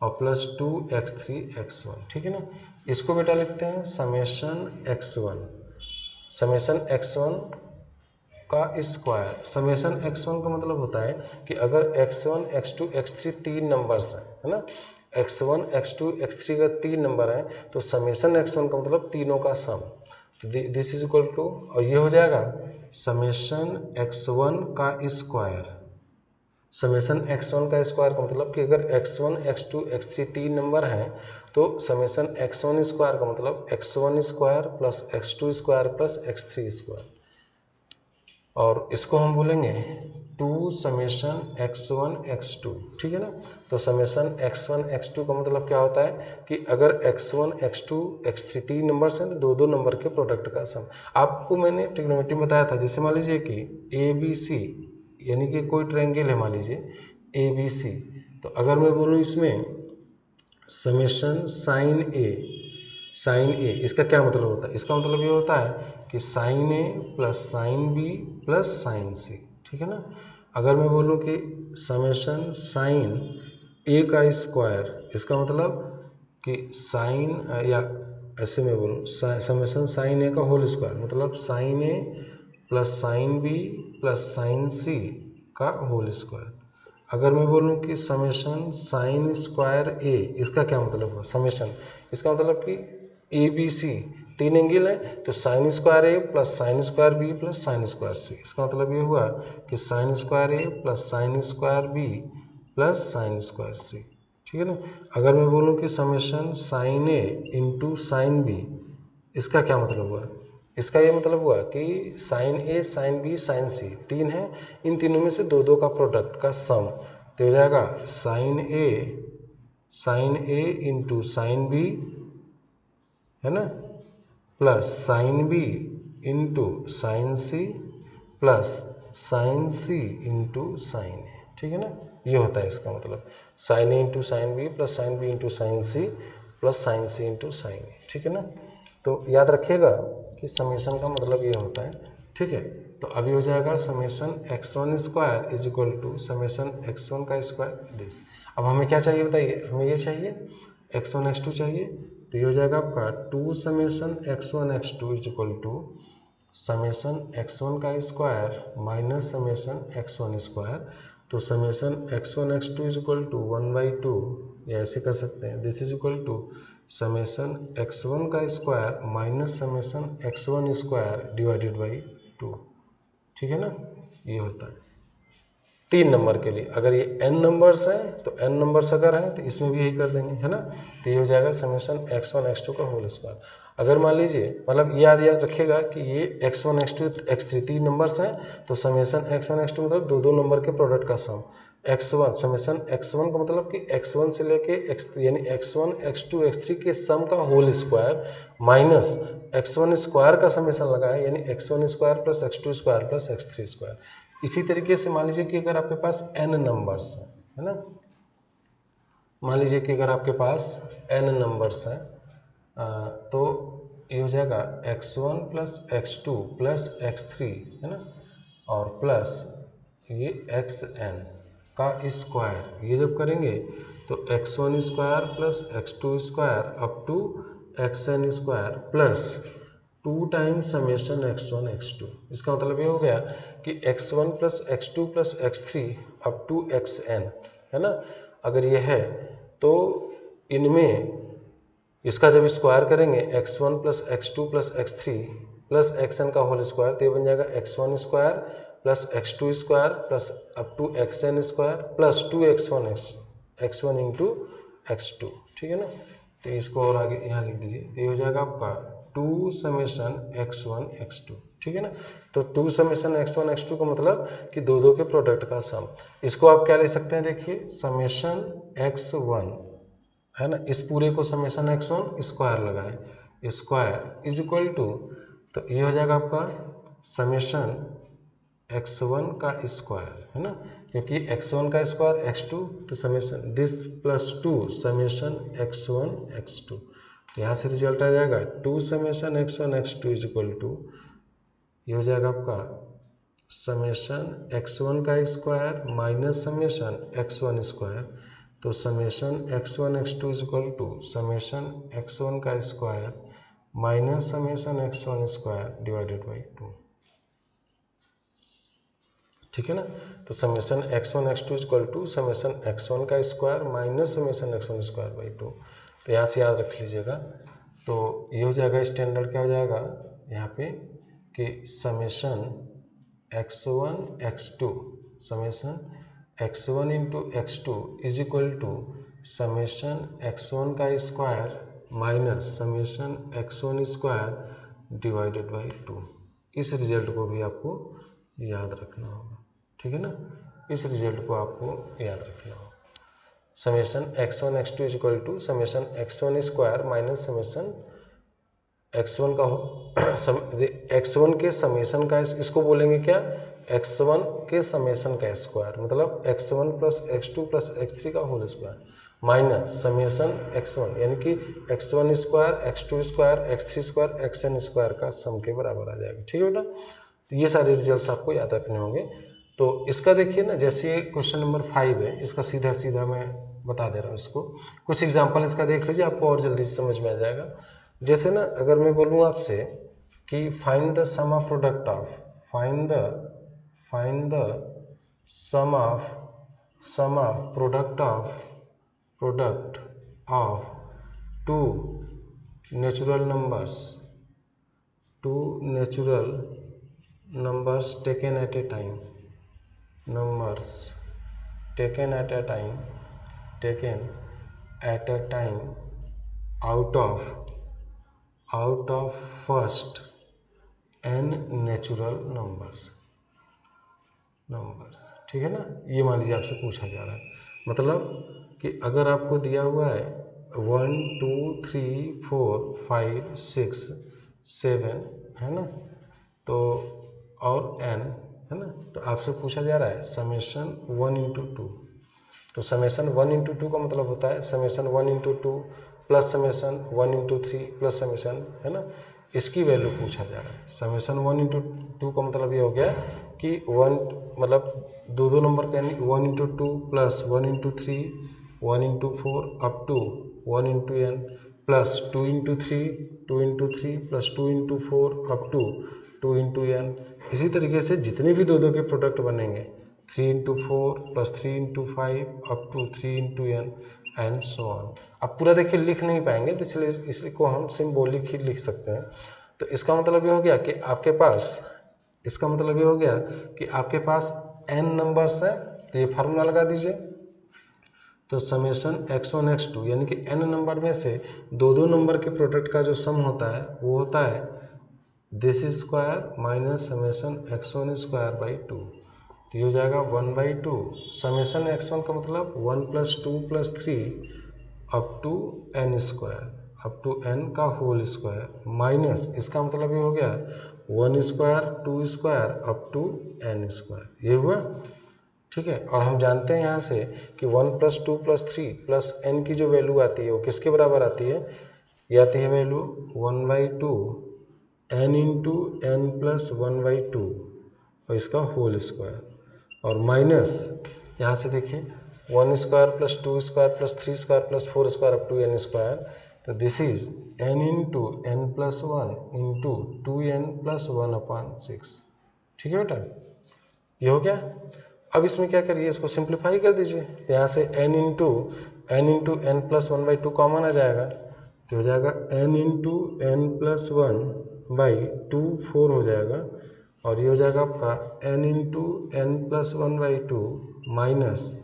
और प्लस 2x3 x1। ठीक है ना। इसको बेटा लिखते हैं समेशन x1 का स्क्वायर। समेशन x1 का मतलब होता है कि अगर x1 x2 x3 तीन नंबर्स हैं है ना, x1 x2 x3 का तीन नंबर है, तो समेशन x1 का मतलब तीनों का सम। तो दिस इज इक्वल टू, और ये हो जाएगा समेशन x1 का स्क्वायर। समेशन x1 का स्क्वायर का मतलब कि अगर x1 x2 x3 तीन नंबर हैं तो समेशन x1 स्क्वायर का मतलब x1 square plus x2 square plus x3 square, और इसको हम बोलेंगे 2 समेशन x1 x2। ठीक है ना। तो समेशन x1 x2 का मतलब क्या होता है कि अगर x1 x2 x3 तीन नंबर्स हैं तो दो दो नंबर के प्रोडक्ट का सम। आपको मैंने ट्रिग्नोमेट्री में बताया था, जैसे मान लीजिए कि ABC यानी कि कोई ट्रायंगल है, मान लीजिए ABC, तो अगर मैं बोलूँ इसमें समेशन साइन ए, इसका क्या मतलब होता है, इसका मतलब ये होता है कि sine a plus sine b plus sine c. ठीक है ना। अगर मैं बोलूँ कि समेशन साइन ए का स्क्वायर, इसका मतलब कि साइन, या ऐसे मैं बोलूँ समेशन साइन ए का होल स्क्वायर, मतलब sine a plus sine b plus sine c का होल स्क्वायर। अगर मैं बोलूँ कि समेशन साइन स्क्वायर ए, इसका क्या मतलब हुआ समेशन, इसका मतलब कि ABC तीन एंगल है तो sine square a plus sine square b plus sine square c. इसका मतलब ये हुआ कि sine square a plus sine square b plus sine square c. ठीक है ना। अगर मैं बोलूँ कि summation sine a into sine b, इसका क्या मतलब हुआ? इसका ये मतलब हुआ कि sine a sine b sine c तीन है, इन तीनों में से दो दो का प्रोडक्ट का सम तो हो जाएगा sine a into sine b, है ना, plus sine b into sine c plus sine c into sine a. ठीक है ना, ये होता है इसका मतलब sine a into sine b plus sine b into sine c plus sine c into sine a. ठीक है ना, तो याद रखिएगा कि समेशन का मतलब ये होता है। ठीक है, तो अभी हो जाएगा summation x1 square is equal to summation x1 का स्क्वायर दिस। अब हमें क्या चाहिए बताइए? हमें ये चाहिए x1 x2 चाहिए, तो ये हो जाएगा आपका 2 summation x1 x2 is equal to summation x1 का square minus summation x1 square. तो summation x1 x2 is equal to 1/2 या ऐसे कर सकते हैं, this is equal to summation x1 का square minus summation x1 square divided by 2। ठीक है ना, ये होता है 3 नंबर के लिए। अगर ये n नंबर्स हैं तो n नंबर्स अगर हैं तो इसमें भी यही कर देंगे, है ना। तो ये हो जाएगा समेशन x1 x2 का होल स्क्वायर। अगर मान लीजिए मतलब याद रखिएगा कि ये x1 x2 x3 3 नंबर्स हैं तो समेशन x1 x2 मतलब दो दो नंबर के प्रोडक्ट का सम। x1 समेशन x1 का मतलब कि x1 से लेके x3 यानी x1 x2 x3 के सम का whole square minus x1 square का समेशन लगा है यानी x1 square plus x2 square plus x3 square. इसी तरीके से मान लीजिए कि अगर आपके पास n नंबर्स हैं, है ना, मान लीजिए कि अगर आपके पास n नंबर्स हैं तो ये हो जाएगा x1 plus x2 plus x3, है ना, और प्लस ये xn का स्क्वायर। ये जब करेंगे तो x1 square plus x2 square up to xn square plus 2 times summation x1 x2। इसका मतलब ये हो गया कि x1 plus x2 plus x3 up to xn, है ना। अगर ये है तो इनमें इसका जब स्क्वायर करेंगे x1 plus x2 plus x3 plus xn का होल स्क्वायर तो ये बन जाएगा x1 square plus x2 square plus up to xn square plus 2x1 x1 into x2। ठीक है ना, तो इसको और आगे यहाँ लिख दीजिए, तो ये हो जाएगा आपका 2 समेशन x1 x2। ठीक है ना, तो 2 समेशन x1 x2 का मतलब कि दो दो के प्रोडक्ट का सम। इसको आप क्या ले सकते हैं? देखिए समेशन x1, है ना, इस पूरे को समेशन x1 स्क्वायर लगाए स्क्वायर इज इक्वल टू, तो ये हो जाएगा आपका समेशन x1 का स्क्वायर, है ना, क्योंकि x1 का स्क्वायर x2 तो summation this plus 2 summation x1 x2। तो यहाँ से रिजल्ट आ जाएगा 2 summation x1 x2 is equal to, ये हो जाएगा आपका समेशन x1 का square minus summation x1 square. तो summation x1 x2 is equal to summation x1 का square minus summation x1 square divided by 2। ठीक है ना, तो summation x1 x2 is equal to summation x1 का square minus summation x1 square by 2। तो यहाँ से याद रख लीजिएगा। तो ये हो जाएगा स्टैंडर्ड क्या हो जाएगा यहाँ पे कि summation x1 x2 summation x1 into x2 is equal to summation x1 का square minus summation x1 square divided by 2। इस रिजल्ट को भी आपको याद रखना होगा। ठीक है ना, इस रिजल्ट को आपको याद रखना होगा। Summation x1 x2 is equal to summation x1 square minus summation x1 का x1 के समेशन का, इसको बोलेंगे क्या, x1 के समेशन का स्क्वायर मतलब x1 plus x2 plus x3 का whole square minus summation x1 यानी कि x1 square x2 square x3 square xn square का सम के बराबर आ जाएगा। ठीक है बेटा, तो ये सारे रिजल्ट्स आपको याद रखने होंगे। तो इसका देखिए ना, जैसे क्वेश्चन नंबर 5 है, इसका सीधा सीधा मैं बता दे रहा हूँ इसको। कुछ एग्जांपल इसका देख लीजिए, आपको और जल्दी से समझ में आ जाएगा। जैसे ना अगर मैं बोलूँ आपसे कि find the sum of product of find the sum of product of two natural numbers two natural numbers taken at a time, numbers taken at a time, taken at a time out of first n natural numbers, ठीक है ना। ये मान लीजिए आपसे पूछा जा रहा है, मतलब कि अगर आपको दिया हुआ है 1 2 3 4 5 6 7 है ना, तो और n है ना, तो आपसे पूछा जा रहा है समेशन 1 इंटू 2। तो समेशन 1 इंटू 2 का मतलब होता है summation 1 into 2 plus summation 1 into 3 plus summation, है ना, इसकी वैल्यू पूछा जा रहा है। समेशन 1 इंटू 2 का मतलब ये हो गया कि 1 मतलब दो नंबर का, यानी 1 into 2 plus 1 into 3 1 into 4 up to 1 into n plus 2 into 3 plus 2 into 4 up to 2 into n। इसी तरीके से जितने भी दो के प्रोडक्ट बनेंगे 3 into 4 plus 3 into 5 up to 3 into n and so on. अब पूरा देखिए लिख नहीं पाएंगे, तो इसलिए इसको हम सिंबॉलिक ही लिख सकते हैं। तो इसका मतलब ये हो गया कि आपके पास n नंबर्स है, तो ये फार्मूला लगा दीजिए। तो समेशन x1 x2 यानी कि n नंबर में से दो नंबर के प्रोडक्ट का जो सम होता है वो होता है this square minus summation x1 square by 2। तो ये हो जाएगा 1/2 समेशन x1 का मतलब 1 plus 2 plus 3 up to n square, up to n का होल स्क्वायर, माइनस इसका मतलब ये हो गया 1 square 2 square up to n square. ये हुआ, ठीक है। और हम जानते हैं यहाँ से कि 1 प्लस 2 प्लस 3 प्लस n की जो वैल्यू आती है वो किसके बराबर आती है, ये आती है value 1/2 n into n plus 1/2 और इसका होल स्क्वायर, और माइनस यहाँ से देखिए 1 square plus 2 square plus 3 square plus 4 square up to n square. तो this is n into n plus 1 into 2n plus 1/6। ठीक है बेटा, ये हो गया। अब इसमें क्या करिए, इसको सिंप्लीफाई कर दीजिए। तो यहाँ से n into n plus 1/2 common आ जाएगा, तो हो जाएगा n इंटू n प्लस 1/2 4 हो जाएगा, और ये हो जाएगा आपका n into n plus 1/2 minus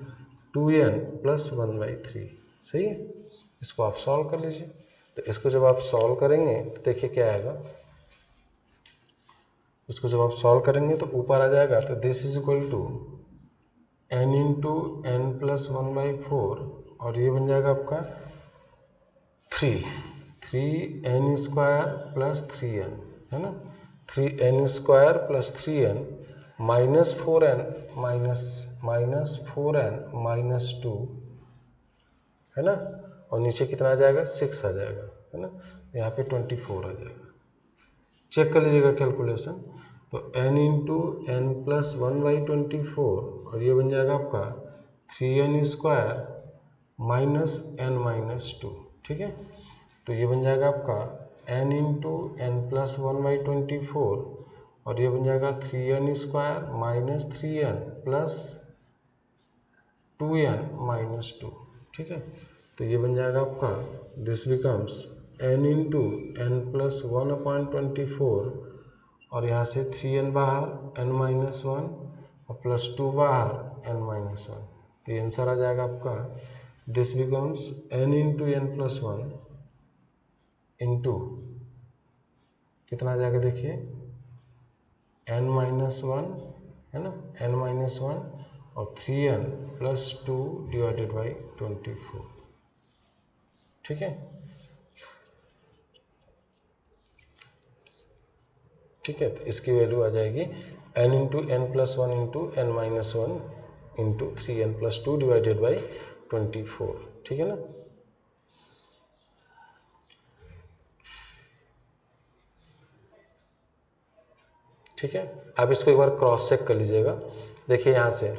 2n plus 1/3। सही है, इसको आप सॉल्व कर लीजिए। तो इसको जब आप सॉल्व करेंगे तो देखिए क्या आएगा, इसको जब आप सॉल्व करेंगे तो ऊपर आ जाएगा, तो this is equal to n into n plus 1/4 और ये बन जाएगा आपका 3n स्क्वायर प्लस 3n, है ना, 3n square plus 3n minus 4n minus 2, है ना, और नीचे कितना आ जाएगा 6 आ जाएगा, है ना, यहाँ पे 24 आ जाएगा। चेक कर लीजिएगा कैलकुलेशन। तो n इंटू n प्लस 1/24 और ये बन जाएगा आपका 3n square minus n minus 2। ठीक है, तो ये बन जाएगा आपका n इंटू n प्लस 1/24 और ये बन जाएगा 3n square minus 3n plus 2n minus 2। ठीक है, तो ये बन जाएगा आपका this becomes n into n plus 1/24 और यहाँ से 3n बाहर n माइनस 1 और प्लस 2 बाहर n माइनस 1। तो ये आंसर आ जाएगा आपका this becomes n into n plus 1 into कितना आ जाएगा देखिए n माइनस 1, है ना, n माइनस 1 और 3n प्लस 2 डिवाइडेड बाई 24। ठीक है, ठीक है, तो इसकी वैल्यू आ जाएगी n into n plus 1 into n minus 1 into 3n plus 2 divided by 24। ठीक है ना। ठीक है, आप इसको एक बार क्रॉस चेक कर लीजिएगा। देखिए यहाँ से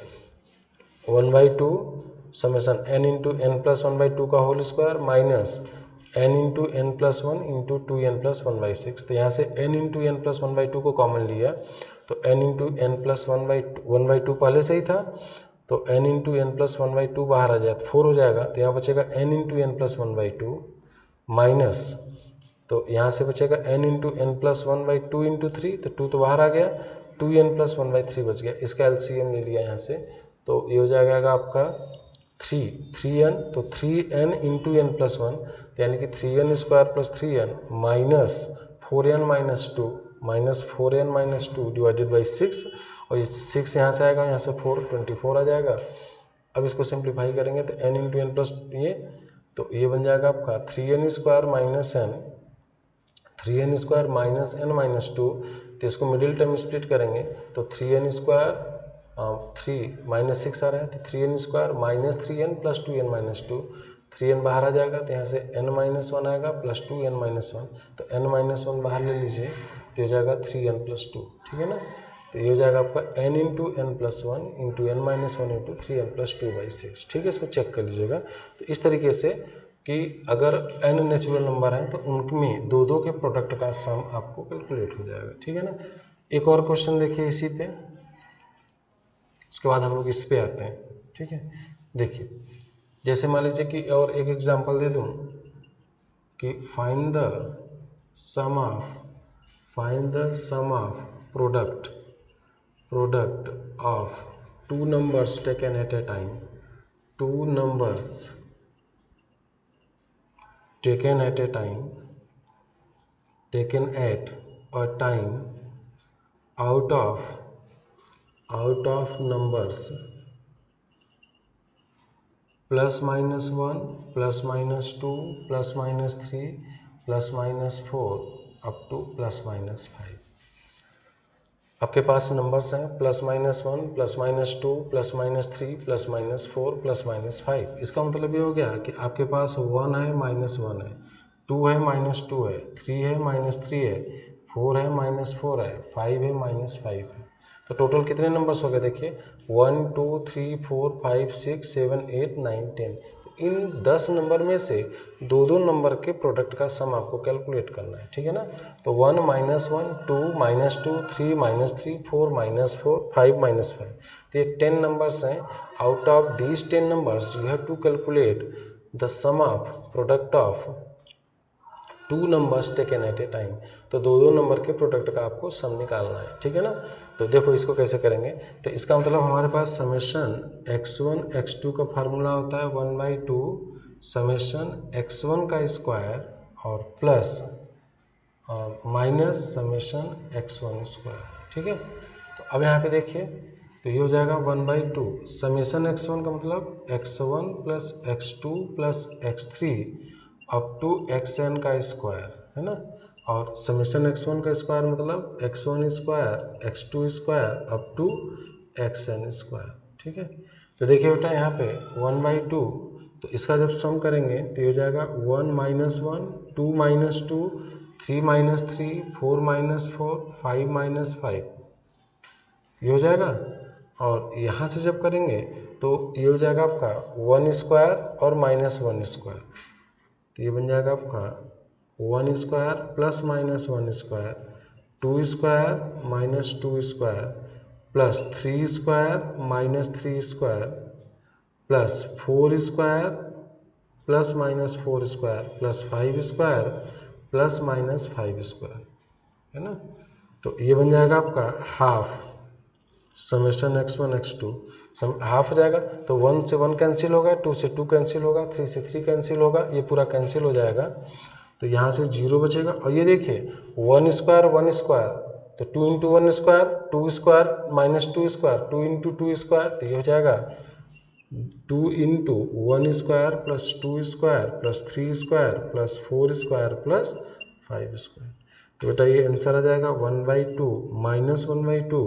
1/2 summation n into n plus 1/2 का whole square minus n into n plus 1 into 2n plus 1/6। तो यहाँ से n इंटू n प्लस 1/2 को कॉमन लिया, तो n इंटू n प्लस 1/2 पहले से ही था, तो n इंटू n प्लस 1/2 बाहर आ जाए तो 4 हो जाएगा। तो यहाँ बचेगा n into n plus 1/2 minus तो यहाँ से बचेगा n into n plus one by two into three, तो 2 तो बाहर आ गया, 2n plus one by three बच गया। इसका एलसीएम ले लिया यहाँ से, तो ये हो जाएगा आपका 3n, तो 3n into n plus one, तो यानी कि 3n square plus 3n minus 4n minus two divided by 6, और ये 6 यहाँ से आएगा, यहाँ से 4 24 आ जाएगा। अब इसको सिंप्लीफाई करेंगे तो n इंटू एन प्लस ये, तो ये बन जाएगा आपका 3n square minus n minus two, तो इसको मिडिल टर्म स्प्लिट करेंगे तो 3n स्क्वायर 3 माइनस 6 आ रहा है, तो 3n square minus 3n plus 2n minus two, 3n बाहर आ जाएगा तो यहाँ से n माइनस वन आएगा प्लस 2n माइनस वन, तो n माइनस वन बाहर ले लीजिए तो हो जाएगा 3n प्लस टू, ठीक है ना। तो ये हो जाएगा आपका n into n plus one into n minus one into 3n plus two by 6, ठीक है। इसको चेक कर लीजिएगा। तो इस तरीके से कि अगर n नेचुरल नंबर हैं तो उनमें दो दो के प्रोडक्ट का सम आपको कैलकुलेट हो जाएगा, ठीक है ना। एक और क्वेश्चन देखिए इसी पे, उसके बाद हम लोग इस पे आते हैं, ठीक है। देखिए जैसे मान लीजिए कि और एक एग्जांपल दे दूं कि find the sum of product of two numbers taken at a time, two numbers taken at a time out of numbers plus minus 1 plus minus 2 plus minus 3 plus minus 4 up to plus minus 5। आपके पास numbers हैं plus minus one plus minus two plus minus three plus minus four plus minus five. इसका मतलब ये हो गया कि आपके पास one है माइनस वन है, टू है माइनस टू है, थ्री है माइनस थ्री है, फोर है माइनस फोर है, फाइव है माइनस फाइव है। तो टोटल कितने नंबर्स हो गए देखिए, 1 2 3 4 5 6 7 8 9 10। इन 10 नंबर में से दो दो नंबर के प्रोडक्ट का सम आपको कैलकुलेट करना है, ठीक है ना। तो 1 minus one, 2 minus two, 3 minus three, 4 minus four, 5 minus five. तो ये 10 नंबर्स हैं। Out of these 10 numbers you have to calculate the sum of product of two numbers taken at a time. तो दो दो नंबर के product का आपको सम निकालना है, ठीक है ना। तो देखो इसको कैसे करेंगे, तो इसका मतलब हमारे पास समेशन x1 x2 का फार्मूला होता है 1/2 समेशन x1 का स्क्वायर और plus minus summation x1 square, ठीक है। तो अब यहाँ पे देखिए, तो ये हो जाएगा 1/2 समेशन x1 का मतलब x1 plus x2 plus x3 up to xn का स्क्वायर, है ना। और समेशन x1 का स्क्वायर मतलब x1 square x2 square up to xn square, ठीक है। तो देखिए बेटा यहाँ पे 1/2, तो इसका जब सम करेंगे तो ये हो जाएगा 1 minus one, 2 minus two, 3 minus three, 4 minus four, 5 minus five, ये हो जाएगा। और यहाँ से जब करेंगे तो ये हो जाएगा आपका 1 स्क्वायर और माइनस 1 स्क्वायर, तो ये बन जाएगा आपका 1 square plus minus 1 square, 2 square minus 2 square plus 3 square minus 3 square plus 4 square plus minus 4 square plus 5 square plus minus 5 square, है ना। तो ये बन जाएगा आपका half summation x1 x2, half हो जाएगा। तो 1 से 1 कैंसिल होगा, 2 से 2 कैंसिल होगा, 3 से 3 कैंसिल होगा, ये पूरा कैंसिल हो जाएगा। तो यहाँ से 0 बचेगा। और ये देखिए 1 स्क्वायर 1 स्क्वायर, तो 2 into 1 square, 2 square minus 2 square, 2 into 2 square, तो ये हो जाएगा 2 into 1 square plus 2 square plus 3 square plus 4 square plus 5 square. तो बेटा ये आंसर आ जाएगा 1/2 minus 1/2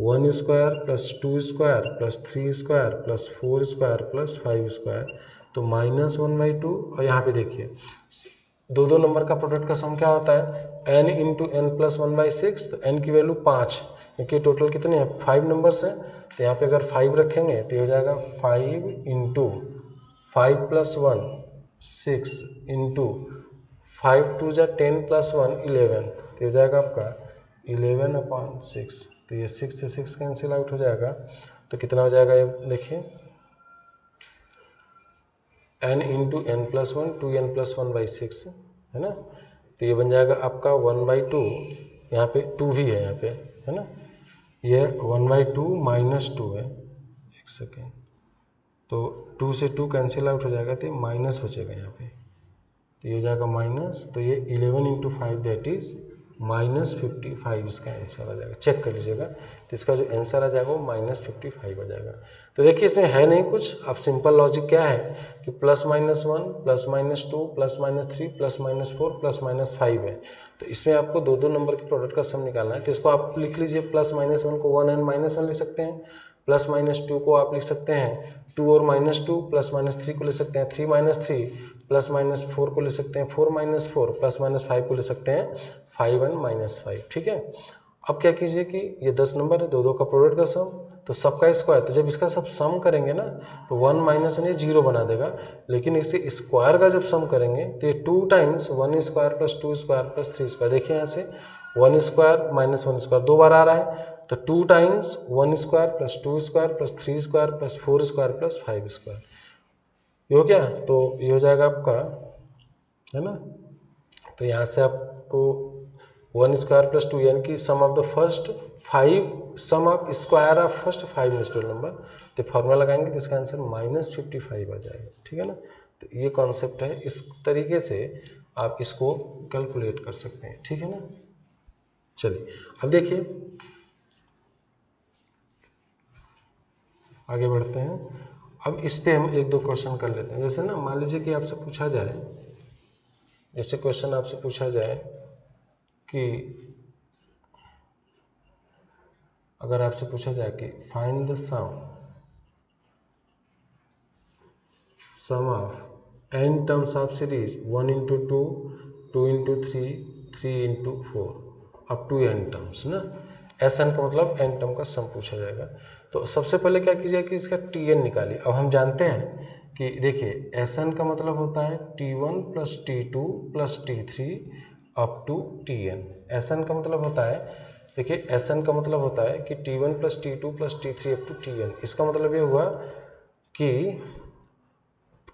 1 square plus 2 square plus 3 square plus 4 square plus 5 square, तो माइनस 1/2। और यहाँ पे देखिए दो दो नंबर का प्रोडक्ट का सम क्या होता है, n इंटू एन प्लस 1/6। तो n की वैल्यू 5, क्योंकि टोटल कितने हैं 5 नंबर्स हैं। तो यहाँ पे अगर 5 रखेंगे तो हो जाएगा 5 इंटू 5 प्लस 1 6 इंटू 5 2 जा 10 प्लस 1 11, तो हो जाएगा आपका 11/6। तो ये 6 से 6 कैंसिल आउट हो जाएगा। तो कितना हो जाएगा ये देखिए, n into n plus one 2n plus 1/6, है ना। तो ये बन जाएगा आपका 1/2, यहाँ पे 2 भी है यहाँ पे, है ना, ये 1/2 -2 है, एक सेकेंड, तो 2 से 2 कैंसिल आउट हो जाएगा, तो ये माइनस बचेगा यहाँ पे, तो ये हो जाएगा माइनस, तो ये 11 × 5 दैट इज -55 इसका आंसर आ जाएगा। चेक कर लीजिएगा, तो इसका जो आंसर आ जाएगा वो -55 आ जाएगा। तो देखिए इसमें है नहीं कुछ, अब सिंपल लॉजिक क्या है कि +-1 +-2 +-3 +-4 +-5 है, तो इसमें आपको दो नंबर के प्रोडक्ट का सम निकालना है। तो इसको आप लिख लीजिए, +-1 को 1 and -1 लिख सकते हैं, +-2 को आप लिख सकते हैं 2 और -2, +-3 को ले सकते हैं 3 - 3, +-4 को ले सकते हैं 4 - 4, +-5 को ले सकते हैं 5 and -5, ठीक है। अब क्या कीजिए कि ये 10 नंबर है, दो का प्रोडक्ट का सम, तो सबका स्क्वायर, तो जब इसका सब सम करेंगे ना तो 1 - 1 ये 0 बना देगा, लेकिन इसे स्क्वायर का जब सम करेंगे तो ये 2 टाइम्स 1 स्क्वायर + 2 स्क्वायर + 3 स्क्वायर, देखिए यहाँ से 1 स्क्वायर - 1 स्क्वायर 2 बार आ रहा है, तो 2 times 1 square + 2 square + 3 square + 4 square + 5 square, ये हो गया। तो ये हो जाएगा आपका, है ना, तो यहाँ से आपको 1 स्क्वायर + 2 यानी कि sum of the first 5, sum of square of first 5 natural number, तो फार्मूला लगाएंगे तो इसका आंसर -55 आ जाएगा, ठीक है ना। तो ये कॉन्सेप्ट है, इस तरीके से आप इसको कैलकुलेट कर सकते हैं, ठीक है ना। चलिए अब देखिए आगे बढ़ते हैं। अब इस पे हम 1-2 क्वेश्चन कर लेते हैं। जैसे ना मान लीजिए कि आपसे पूछा जाए, ऐसे क्वेश्चन आपसे पूछा जाए कि अगर आपसे पूछा जाए कि find the sum of n terms of series 1 × 2, 2 × 3, 3 × 4 up to n terms ना, Sn का मतलब n टर्म का सम पूछा जाएगा। तो सबसे पहले क्या कीजिए कि इसका Tn निकालिए। अब हम जानते हैं कि देखिए Sn का मतलब होता है T1 + T2 + T3 up to Tn। Sn का मतलब होता है, देखिए Sn का मतलब होता है कि T1 + T2 + T3 up to Tn। इसका मतलब ये हुआ कि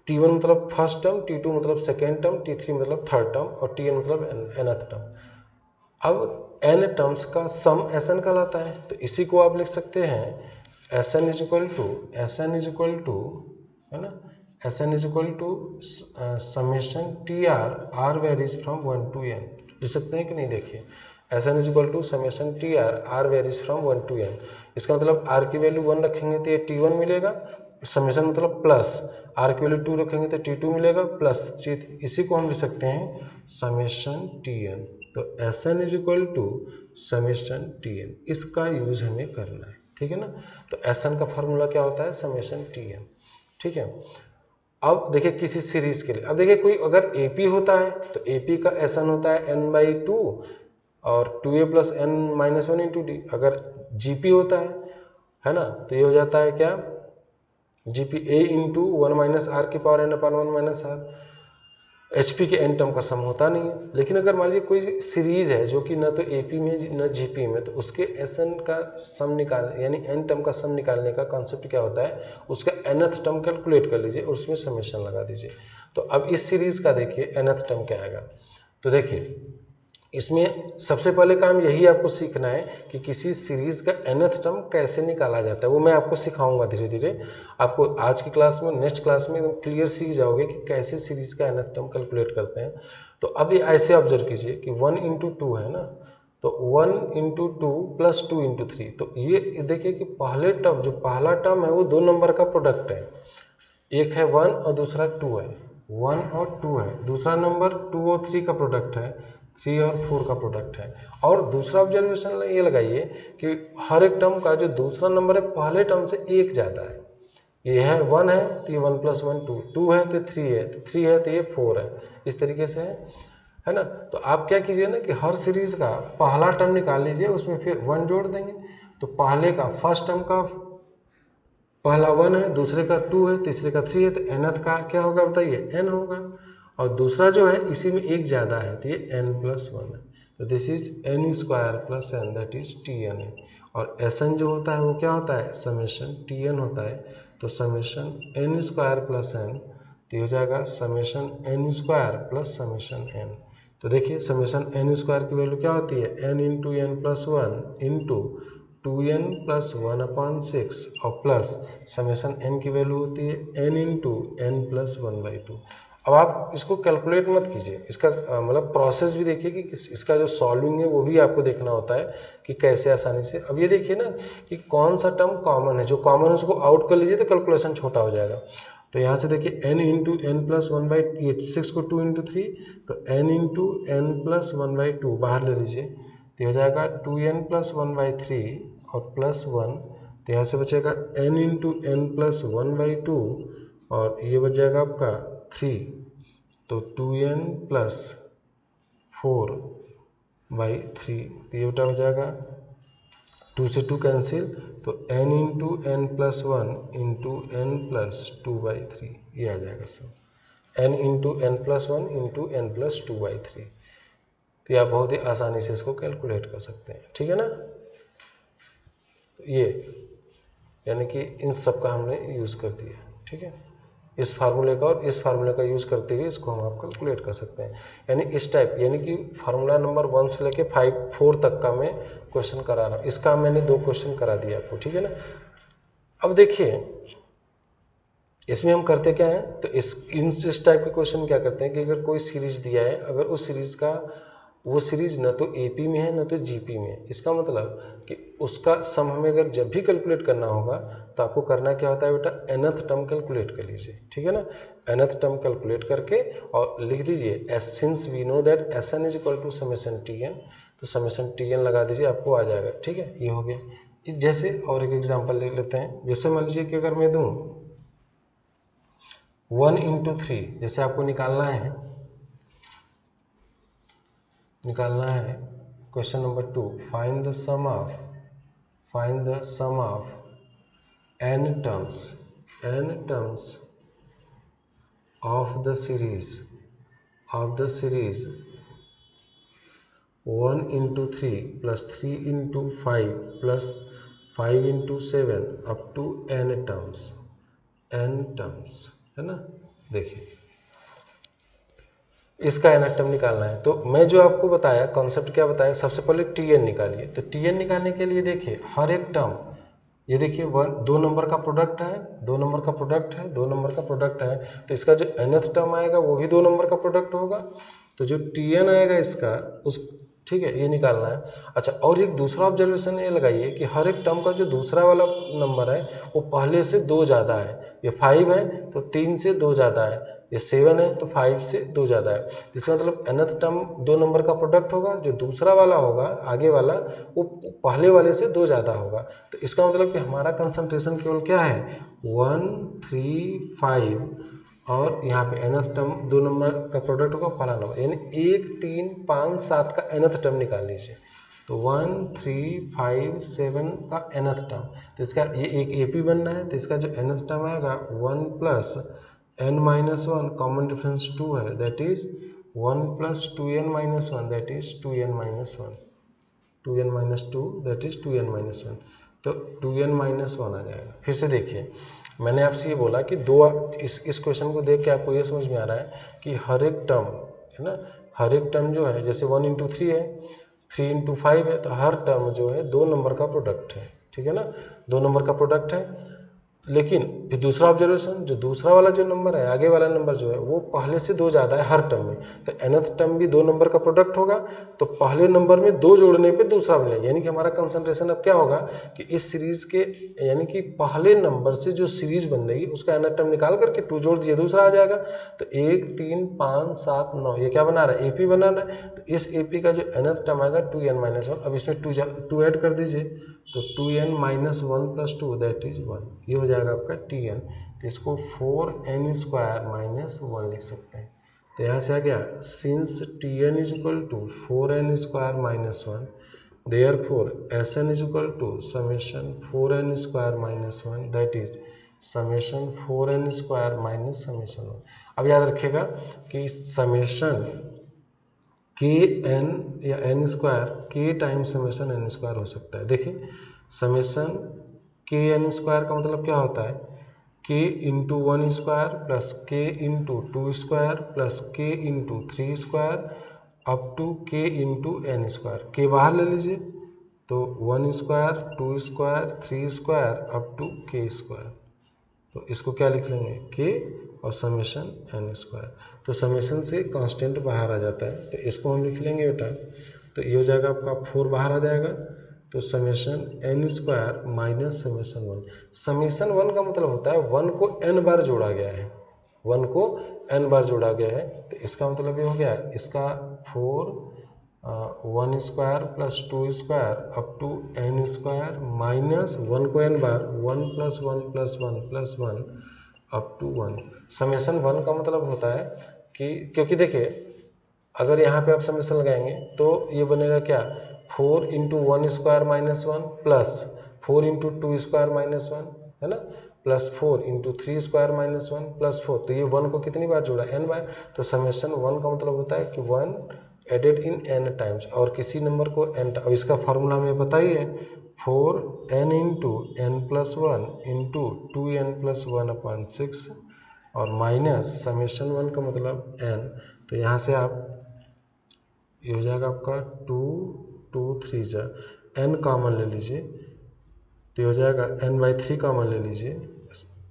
T1 मतलब फर्स्ट टर्म, T2 मतलब सेकेंड टर्म, T3 मतलब थर्ड टर्म और Tn मतलब nth टर्म। अब n टर्म्स का सम Sn कहलाता है, तो इसी को आप लिख सकते हैं Sn इक्वल टू है ना, Sn summation TR, R varies from 1 to n, लिख सकते हैं कि नहीं। देखिए Sn summation TR, R varies from 1 to n, इसका मतलब R की वैल्यू 1 रखेंगे तो ये T1 मिलेगा, समेशन मतलब प्लस, R की वैल्यू 2 रखेंगे तो T2 मिलेगा प्लस 3, इसी को हम लिख सकते हैं समेशन Tn। तो Sn समेशन Tn, इसका यूज हमें करना है, ठीक है ना। तो Sn का फार्मूला क्या होता है, समेशन Tn, ठीक है। अब देखिए किसी सीरीज के लिए, अब देखिए कोई अगर AP होता है तो AP का Sn होता है n/2 और 2a + n - 1 × d। अगर GP होता है ना, तो ये हो जाता है क्या, GP A × 1 - r⁻n/1 - r। HP के n टर्म का सम होता नहीं है, लेकिन अगर मान लीजिए कोई सीरीज है जो कि न तो AP में न GP में, तो उसके Sn का सम निकालने यानी n टर्म का सम निकालने का कॉन्सेप्ट क्या होता है, उसका nth टर्म कैलकुलेट कर लीजिए और उसमें समेशन लगा दीजिए। तो अब इस सीरीज का देखिए nth टर्म क्या आएगा। तो देखिए इसमें सबसे पहले काम यही आपको सीखना है कि किसी सीरीज का nth टर्म कैसे निकाला जाता है, वो मैं आपको सिखाऊंगा धीरे धीरे। आपको आज की क्लास में, नेक्स्ट क्लास में एकदम क्लियर सीख जाओगे कि कैसे सीरीज का nth टर्म कैलकुलेट करते हैं। तो अब ये ऐसे ऑब्जर्व कीजिए कि 1 × 2 है ना, तो 1 × 2 + 2 × 3, तो ये देखिए कि पहले टर्म, जो पहला टर्म है वो 2 नंबर का प्रोडक्ट है, एक है 1 और दूसरा 2 है, 1 और 2 है। दूसरा नंबर 2 और 3 का प्रोडक्ट है, 3 और 4 का प्रोडक्ट है। और दूसरा ऑब्जर्वेशन ये लगाइए कि हर एक टर्म का जो दूसरा नंबर है पहले टर्म से एक ज़्यादा है। ये है 1 है तो ये 1 + 1 2, 2 है तो 3 है, तो 3 है तो ये 4 है, इस तरीके से है ना। तो आप क्या कीजिए ना कि हर सीरीज का पहला टर्म निकाल लीजिए, उसमें फिर 1 जोड़ देंगे, तो पहले का फर्स्ट टर्म का पहला 1 है, दूसरे का 2 है, तीसरे का 3 है, तो nth का क्या होगा बताइए, n होगा। और दूसरा जो है इसी में एक ज़्यादा है तो ये n+1 है, तो this is n² + n, that is Tn है। और Sn जो होता है वो क्या होता है, समेशन Tn होता है। तो समेशन n² + n, तो हो जाएगा समेशन n² + समेशन n। तो देखिए समेशन एन स्क्वायर की वैल्यू क्या होती है, n into n plus one into 2n plus 1/6 और प्लस समेशन n की वैल्यू होती है n इंटू एन प्लस 1/2। अब आप इसको कैलकुलेट मत कीजिए, इसका मतलब प्रोसेस भी देखिए कि इसका जो सॉल्विंग है वो भी आपको देखना होता है कि कैसे आसानी से। अब ये देखिए ना कि कौन सा टर्म कॉमन है, जो कॉमन है उसको आउट कर लीजिए तो कैलकुलेशन छोटा हो जाएगा। तो यहाँ से देखिए n इंटू एन प्लस 1/6 को 2 इंटू 3, तो n इंटू एन प्लस 1/2 बाहर ले लीजिए, तो हो जाएगा 2n प्लस 1/3 और प्लस 1, तो यहाँ से बचेगा n इंटू एन प्लस 1/2 और ये बच जाएगा आपका 3, तो 2n प्लस 4/3, तो ये बेटा हो जाएगा 2 से 2 कैंसिल, तो n into n plus 1 into n plus 2/3 ये आ जाएगा सब, n into n plus 1 into n plus 2/3। तो ये आप बहुत ही आसानी से इसको कैलकुलेट कर सकते हैं, ठीक है ना। तो ये यानी कि इन सब का हमने यूज़ कर दिया, ठीक है। इस फार्मूले का और इस फार्मूले का यूज़ करते हुए इसको हम आप कैलकुलेट कर सकते हैं, यानी इस टाइप, यानी कि फार्मूला नंबर 1 से लेके 4 तक का मैं क्वेश्चन करा रहा हूँ। इसका मैंने 2 क्वेश्चन करा दिया आपको, ठीक है ना। अब देखिए इसमें हम करते क्या है, तो इस टाइप के क्वेश्चन क्या करते हैं कि अगर कोई सीरीज दिया है, अगर उस सीरीज का वो सीरीज न तो एपी में है न तो जीपी में है, इसका मतलब कि उसका सम हमें अगर जब भी कैलकुलेट करना होगा तो आपको करना क्या होता है बेटा, nth टर्म कैलकुलेट कर लीजिए, ठीक है ना। nth टर्म कैलकुलेट करके और लिख दीजिए since we know that Sn is equal to summation Tn, तो समेशन Tn लगा दीजिए, आपको आ जाएगा, ठीक है। ये हो गया। जैसे और एक एग्जाम्पल ले लेते हैं, जैसे मान लीजिए कि अगर मैं दूँ 1 इंटू 3, जैसे आपको निकालना है question number 2, find the sum of n terms of the series 1 into 3 plus 3 into 5 plus 5 into 7 up to n terms, है ना। देखिए इसका nth टर्म निकालना है, तो मैं जो आपको बताया कॉन्सेप्ट क्या बताया, सबसे पहले Tn निकालिए। तो Tn निकालने के लिए देखिए हर एक टर्म, ये देखिए 2 नंबर का प्रोडक्ट है, 2 नंबर का प्रोडक्ट है, 2 नंबर का प्रोडक्ट है, तो इसका जो nth टर्म आएगा वो भी 2 नंबर का प्रोडक्ट होगा, तो जो Tn आएगा इसका उस, ठीक है, ये निकालना है। अच्छा, और एक दूसरा ऑब्जर्वेशन ये लगाइए कि हर एक टर्म का जो दूसरा वाला नंबर है वो पहले से 2 ज़्यादा है। ये 5 है तो 3 से 2 ज़्यादा है, ये 7 है तो 5 से 2 ज़्यादा है। इसका मतलब nth टर्म 2 नंबर का प्रोडक्ट होगा, जो दूसरा वाला होगा आगे वाला वो पहले वाले से 2 ज़्यादा होगा। तो इसका मतलब कि हमारा कंसंट्रेशन केवल क्या है, 1 3 5 और यहाँ पे nth टर्म 2 नंबर का प्रोडक्ट होगा पहला नंबर, यानी 1 3 5 7 का nth टर्म निकाल लीजिए। तो 1 3 5 7 का nth टर्म, तो इसका ये एक AP बनना है, तो इसका जो nth टर्म आएगा 1 plus n minus 1 common difference 2 है, that is 1 plus 2n minus 1 that is 2n minus 1, 2n minus 2 that is 2n minus 1, तो 2n माइनस 1 आ जाएगा। फिर से देखिए मैंने आपसे ये बोला कि इस क्वेश्चन को देख के आपको ये समझ में आ रहा है कि हर एक टर्म है ना, हर एक टर्म जो है, जैसे 1 इंटू 3 है, 3 इंटू 5 है, तो हर टर्म जो है 2 नंबर का प्रोडक्ट है, ठीक है ना, 2 नंबर का प्रोडक्ट है। लेकिन फिर दूसरा ऑब्जर्वेशन, जो दूसरा वाला जो नंबर है आगे वाला नंबर जो है वो पहले से 2 ज़्यादा है हर टर्म में, तो nth टर्म भी 2 नंबर का प्रोडक्ट होगा, तो पहले नंबर में 2 जोड़ने पे दूसरा मिलेगा, यानी कि हमारा कंसंट्रेशन अब क्या होगा कि इस सीरीज के, यानी कि पहले नंबर से जो सीरीज बन रही है उसका nth टर्म निकाल करके 2 जोड़ दिए, दूसरा आ जाएगा। तो 1 3 5 7 9 ये क्या बना रहा है, AP बना रहा है, तो इस AP का जो nth टर्म आएगा 2n माइनस 1, अब इसमें 2 ऐड कर दीजिए, तो 2n minus 1 plus 2 that is 1, ये हो जाएगा आपका Tn। तो इसको 4n स्क्वायर माइनस 1 लिख सकते हैं। तो यहाँ से आ गया since Tn is equal to 4n square minus 1, therefore Sn is equal to summation 4n square minus 1 that is summation 4n square minus summation 1। अब याद रखिएगा कि समेशन के एन या एन स्क्वायर के टाइम समेशन एन स्क्वायर हो सकता है। देखिए समेशन के एन स्क्वायर का मतलब क्या होता है, k into 1 square plus k into 2 square plus k into 3 square up to k into n square, k बाहर ले लीजिए तो 1 square 2 square 3 square up to k square. तो इसको क्या लिख लेंगे, के और समेशन एन स्क्वायर। तो समेशन से कांस्टेंट बाहर आ जाता है, तो इसको हम लिख लेंगे बेटा। तो ये हो जाएगा आपका 4 बाहर आ जाएगा, तो summation n square minus summation 1। Summation 1 का मतलब होता है 1 को n बार जोड़ा गया है, 1 को n बार जोड़ा गया है। तो इसका मतलब ये हो गया, इसका 4 1 square plus 2 square up to n square minus 1 को n बार 1 plus 1 plus 1 plus 1 up to 1। Summation 1 का मतलब होता है कि, क्योंकि देखिए अगर यहाँ पे आप समेशन लगाएंगे तो ये बनेगा क्या, 4 into 1 square minus 1 plus 4 into 2 square minus 1, है ना, plus 4 into 3 square minus 1 plus 4। तो ये 1 को कितनी बार जोड़ा, n बार। तो समेशन 1 का मतलब होता है कि 1 एडेड इन n टाइम्स, और किसी नंबर को n। अब इसका फॉर्मूला हमें बताइए, 4n into n plus 1 into 2n plus 1 upon 6 और माइनस समेशन 1 का मतलब n। तो यहाँ से आप ये हो जाएगा आपका 2 2 3 जा n कॉमन ले लीजिए, तो ये हो जाएगा n/3 कॉमन ले लीजिए,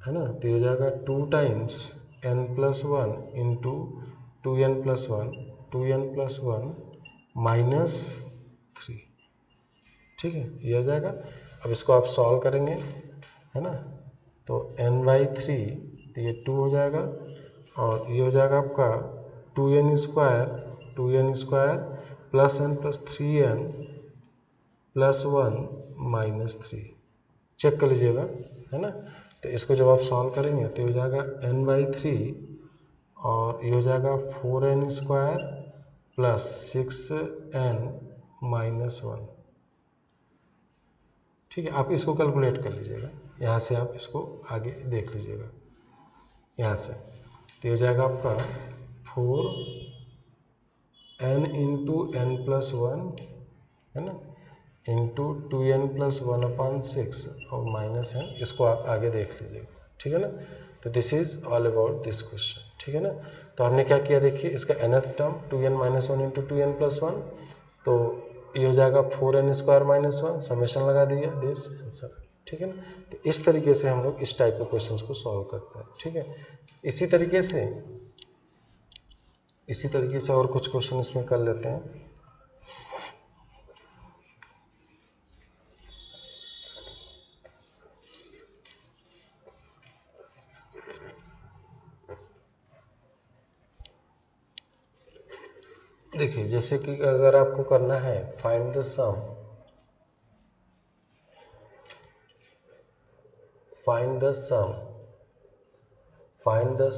है ना। तो ये हो जाएगा 2 times n plus 1 into 2n plus 1 2n plus 1 minus 3, ठीक है, ये हो जाएगा। अब इसको आप सॉल्व करेंगे, है ना, तो n/3, तो ये 2 हो जाएगा और ये हो जाएगा आपका 2n square plus n plus 3n plus 1 minus 3। Check कर लीजिएगा, है ना। तो इसको जब आप सॉल्व करेंगे तो हो जाएगा n/3 और ये हो जाएगा 4n square plus 6n minus 1, ठीक है। आप इसको कैलकुलेट कर लीजिएगा, यहाँ से आप इसको आगे देख लीजिएगा यहाँ से। तो हो जाएगा आपका 4n इंटू n प्लस 1, है ना, इंटू 2n प्लस 1 अपॉन 6 और माइनस n। इसको आप आगे देख लीजिएगा, ठीक है ना। तो this is all about this question, ठीक है ना। तो हमने क्या किया, देखिए इसका nth term 2n minus 1 into 2n plus 1, तो ये हो जाएगा 4n स्क्वायर माइनस 1, समेशन लगा दिया, दिस आंसर, ठीक है ना। तो इस तरीके से हम लोग इस टाइप के क्वेश्चंस को सॉल्व करते हैं, ठीक है। इसी तरीके से और कुछ क्वेश्चन इसमें कर लेते हैं। देखिए जैसे कि अगर आपको करना है find the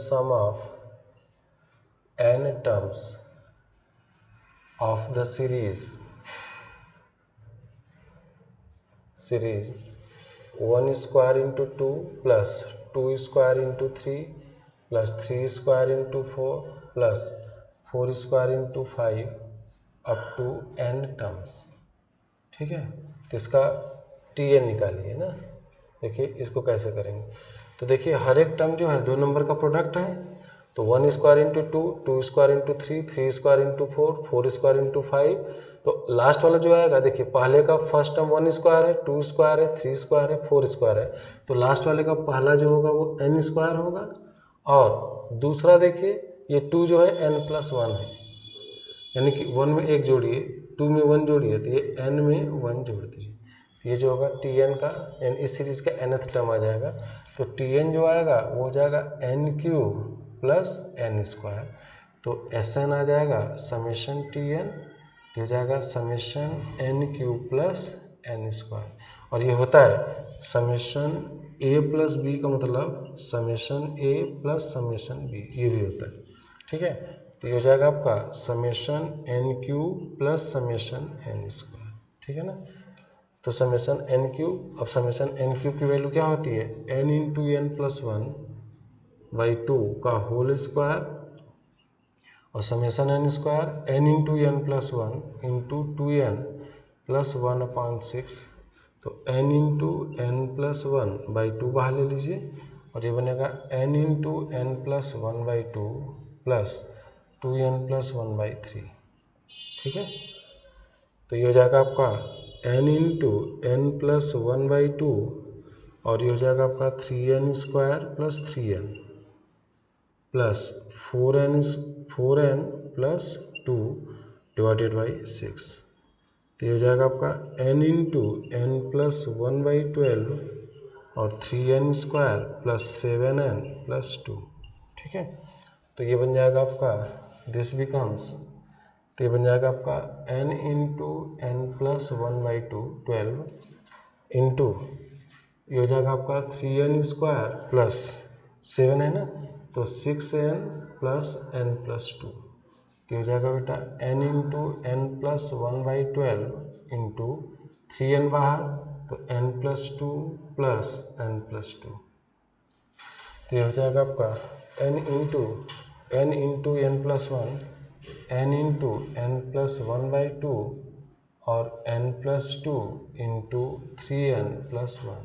sum of n terms of the series 1 square into 2 plus 2 square into 3 plus 3 square into 4 plus 4 square into 5 up to n terms, ठीक है। तो इसका tn निकालिए ना। देखिए इसको कैसे करेंगे, तो देखिए हर एक टर्म जो है 2 नंबर का प्रोडक्ट है, तो 1 square into 2 2 square into 3 3 square into 4 4 square into 5। तो लास्ट वाला जो आएगा, देखिए पहले का फर्स्ट टर्म 1 स्क्वायर है 2 स्क्वायर है 3 स्क्वायर है 4 स्क्वायर है, तो लास्ट वाले का पहला जो होगा वो n स्क्वायर होगा, और दूसरा देखिए ये 2 जो है n प्लस 1 है, यानी कि 1 में 1 जोड़िए 2 में 1 जोड़िए, तो ये n में 1 जोड़ दीजिए, तो ये जो होगा tn का, यानी इस सीरीज का nth टर्म आ जाएगा। तो tn जो आएगा वो हो जाएगा n cube plus n square, तो Sn आ जाएगा समेशन tn, तो हो जाएगा summation n cube plus n square, और ये होता है समेशन a प्लस b का मतलब summation a plus summation b, ये भी होता है, ठीक है। तो ये हो जाएगा आपका summation n cube plus summation n square, ठीक है ना। तो समेशन n क्यूब, अब समेशन n क्यूब की वैल्यू क्या होती है, n into n plus 1 by 2 का होल स्क्वायर, और summation n square n into n plus 1 into 2n plus 1 upon 6, तो n into n plus 1 by 2 बाहर ले लीजिए, और ये बनेगा n into n plus 1 by 2 plus 2n plus 1 by 3, ठीक है। तो ये हो जाएगा आपका n इंटू एन प्लस 1/2 और ये हो जाएगा आपका 3n square plus 3n plus 4n plus 2 divided by 6। तो ये हो जाएगा आपका n इंटू एन प्लस 1/12 और 3n square plus 7n plus 2। ठीक है। तो ये बन जाएगा आपका दिस बिकम्स, तो ये बन जाएगा आपका n into n plus 1/2 12 into ये हो जाएगा आपका 3n स्क्वायर प्लस 7 है ना, तो 6n प्लस n प्लस 2। तो हो जाएगा बेटा n into n plus 1/12 into 3n बाहर, तो n plus 2 plus n plus 2। तो ये हो जाएगा आपका n into n plus 1 n into n plus 1/2 और n plus 2 into 3n plus 1।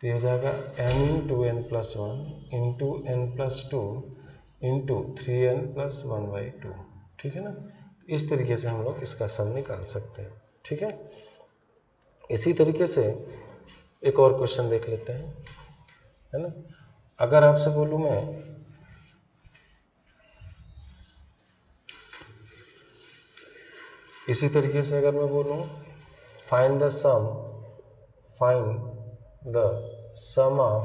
तो ये हो जाएगा n into n plus 1 into n plus 2 into 3n plus 1/2। ठीक है ना। इस तरीके से हम लोग इसका सम निकाल सकते हैं। ठीक है। इसी तरीके से एक और क्वेश्चन देख लेते हैं, है ना। अगर आपसे बोलूं मैं इसी तरीके से, अगर मैं बोलूं find the sum of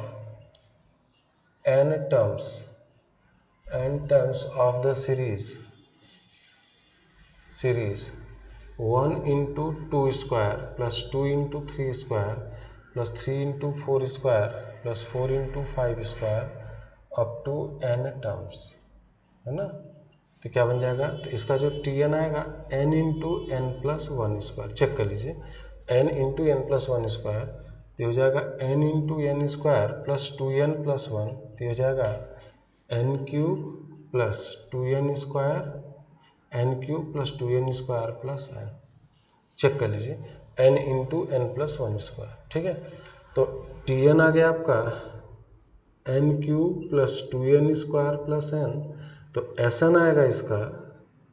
n terms of the series 1 into 2 square plus 2 into 3 square plus 3 into 4 square plus 4 into 5 square up to n terms, है ना। तो क्या बन जाएगा, तो इसका जो tn आएगा n into n plus 1 square, check कर लीजिए n into n plus 1 square, तो हो जाएगा n into n square plus 2n plus 1, तो हो जाएगा n cube plus 2n square n cube plus 2n square plus n। Check कर लीजिए n into n plus 1 square. ठीक है। तो tn आ गया आपका n cube plus 2n square plus n, तो Sn आएगा इसका,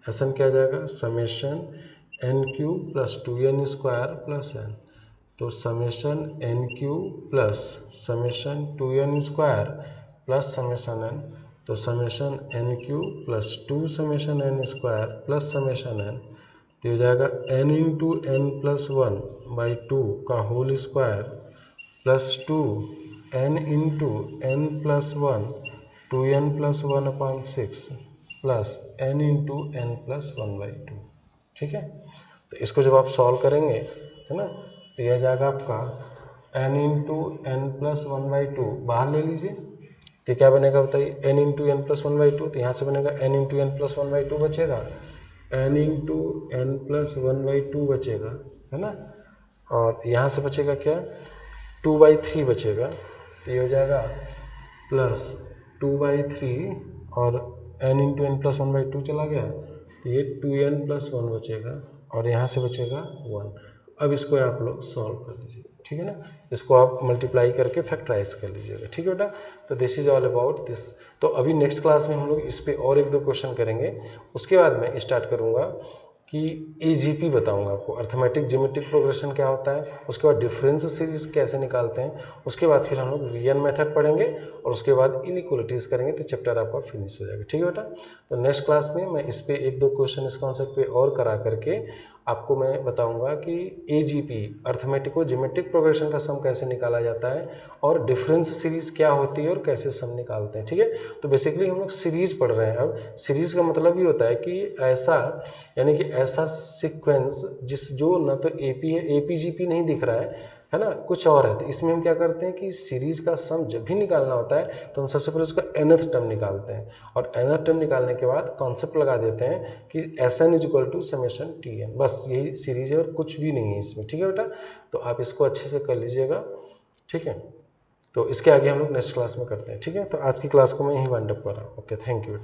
Sn क्या आ जाएगा summation n cube plus 2n square plus n, तो summation n cube plus summation 2n square plus summation n, तो summation n cube plus 2 summation n square plus summation n, तो हो जाएगा n इंटू एन प्लस 1/2 का whole square plus 2 n into n plus 1 2n plus 1/6 plus n into n plus 1/2। ठीक है। तो इसको जब आप सॉल्व करेंगे, है ना, तो यह जाएगा आपका n इंटू एन प्लस 1/2 बाहर ले लीजिए, तो क्या बनेगा बताइए n इंटू एन प्लस 1/2, तो यहाँ से बनेगा n इंटू एन प्लस 1/2 बचेगा, n इंटू एन प्लस 1/2 बचेगा, है ना, और यहाँ से बचेगा क्या 2/3 बचेगा, तो ये हो जाएगा प्लस 2/3 और n इंटू एन प्लस 1/2 चला गया, तो ये 2n प्लस 1 बचेगा और यहाँ से बचेगा 1। अब इसको आप लोग सॉल्व कर लीजिए। ठीक है ना, इसको आप मल्टीप्लाई करके फैक्टराइज कर लीजिएगा। ठीक है बेटा, तो this is all about this. तो अभी नेक्स्ट क्लास में हम लोग इस पे और 1-2 क्वेश्चन करेंगे, उसके बाद मैं स्टार्ट करूँगा कि AGP बताऊंगा आपको, अर्थमेटिक ज्योमेट्रिक प्रोग्रेशन क्या होता है, उसके बाद डिफरेंस सीरीज कैसे निकालते हैं, उसके बाद फिर हम लोग VN मेथड पढ़ेंगे और उसके बाद इनइक्वालिटीज करेंगे, तो चैप्टर आपका फिनिश हो जाएगा। ठीक है बेटा, तो नेक्स्ट क्लास में मैं इस पे 1-2 क्वेश्चन इस कॉन्सेप्ट पे और करा करके आपको मैं बताऊंगा कि AGP अर्थमेटिको ज्योमेट्रिक प्रोग्रेशन का सम कैसे निकाला जाता है और डिफरेंस सीरीज क्या होती है और कैसे सम निकालते हैं। ठीक है, तो बेसिकली हम लोग सीरीज पढ़ रहे हैं। अब सीरीज का मतलब ये होता है कि ऐसा, यानी कि ऐसा सीक्वेंस जिस जो न तो AP है, APGP नहीं दिख रहा है ना, कुछ और है, तो इसमें हम क्या करते हैं कि सीरीज का सम जब भी निकालना होता है तो हम सबसे पहले उसका nth टर्म निकालते हैं और nth टर्म निकालने के बाद कॉन्सेप्ट लगा देते हैं कि Sn is equal to summation Tn, बस यही सीरीज है और कुछ भी नहीं है इसमें। ठीक है बेटा, तो आप इसको अच्छे से कर लीजिएगा। ठीक है, तो इसके आगे हम लोग नेक्स्ट क्लास में करते हैं। ठीक है, तो आज की क्लास को मैं यहीं वाइंड अप कर रहा हूँ। ओके, थैंक यू बेटा।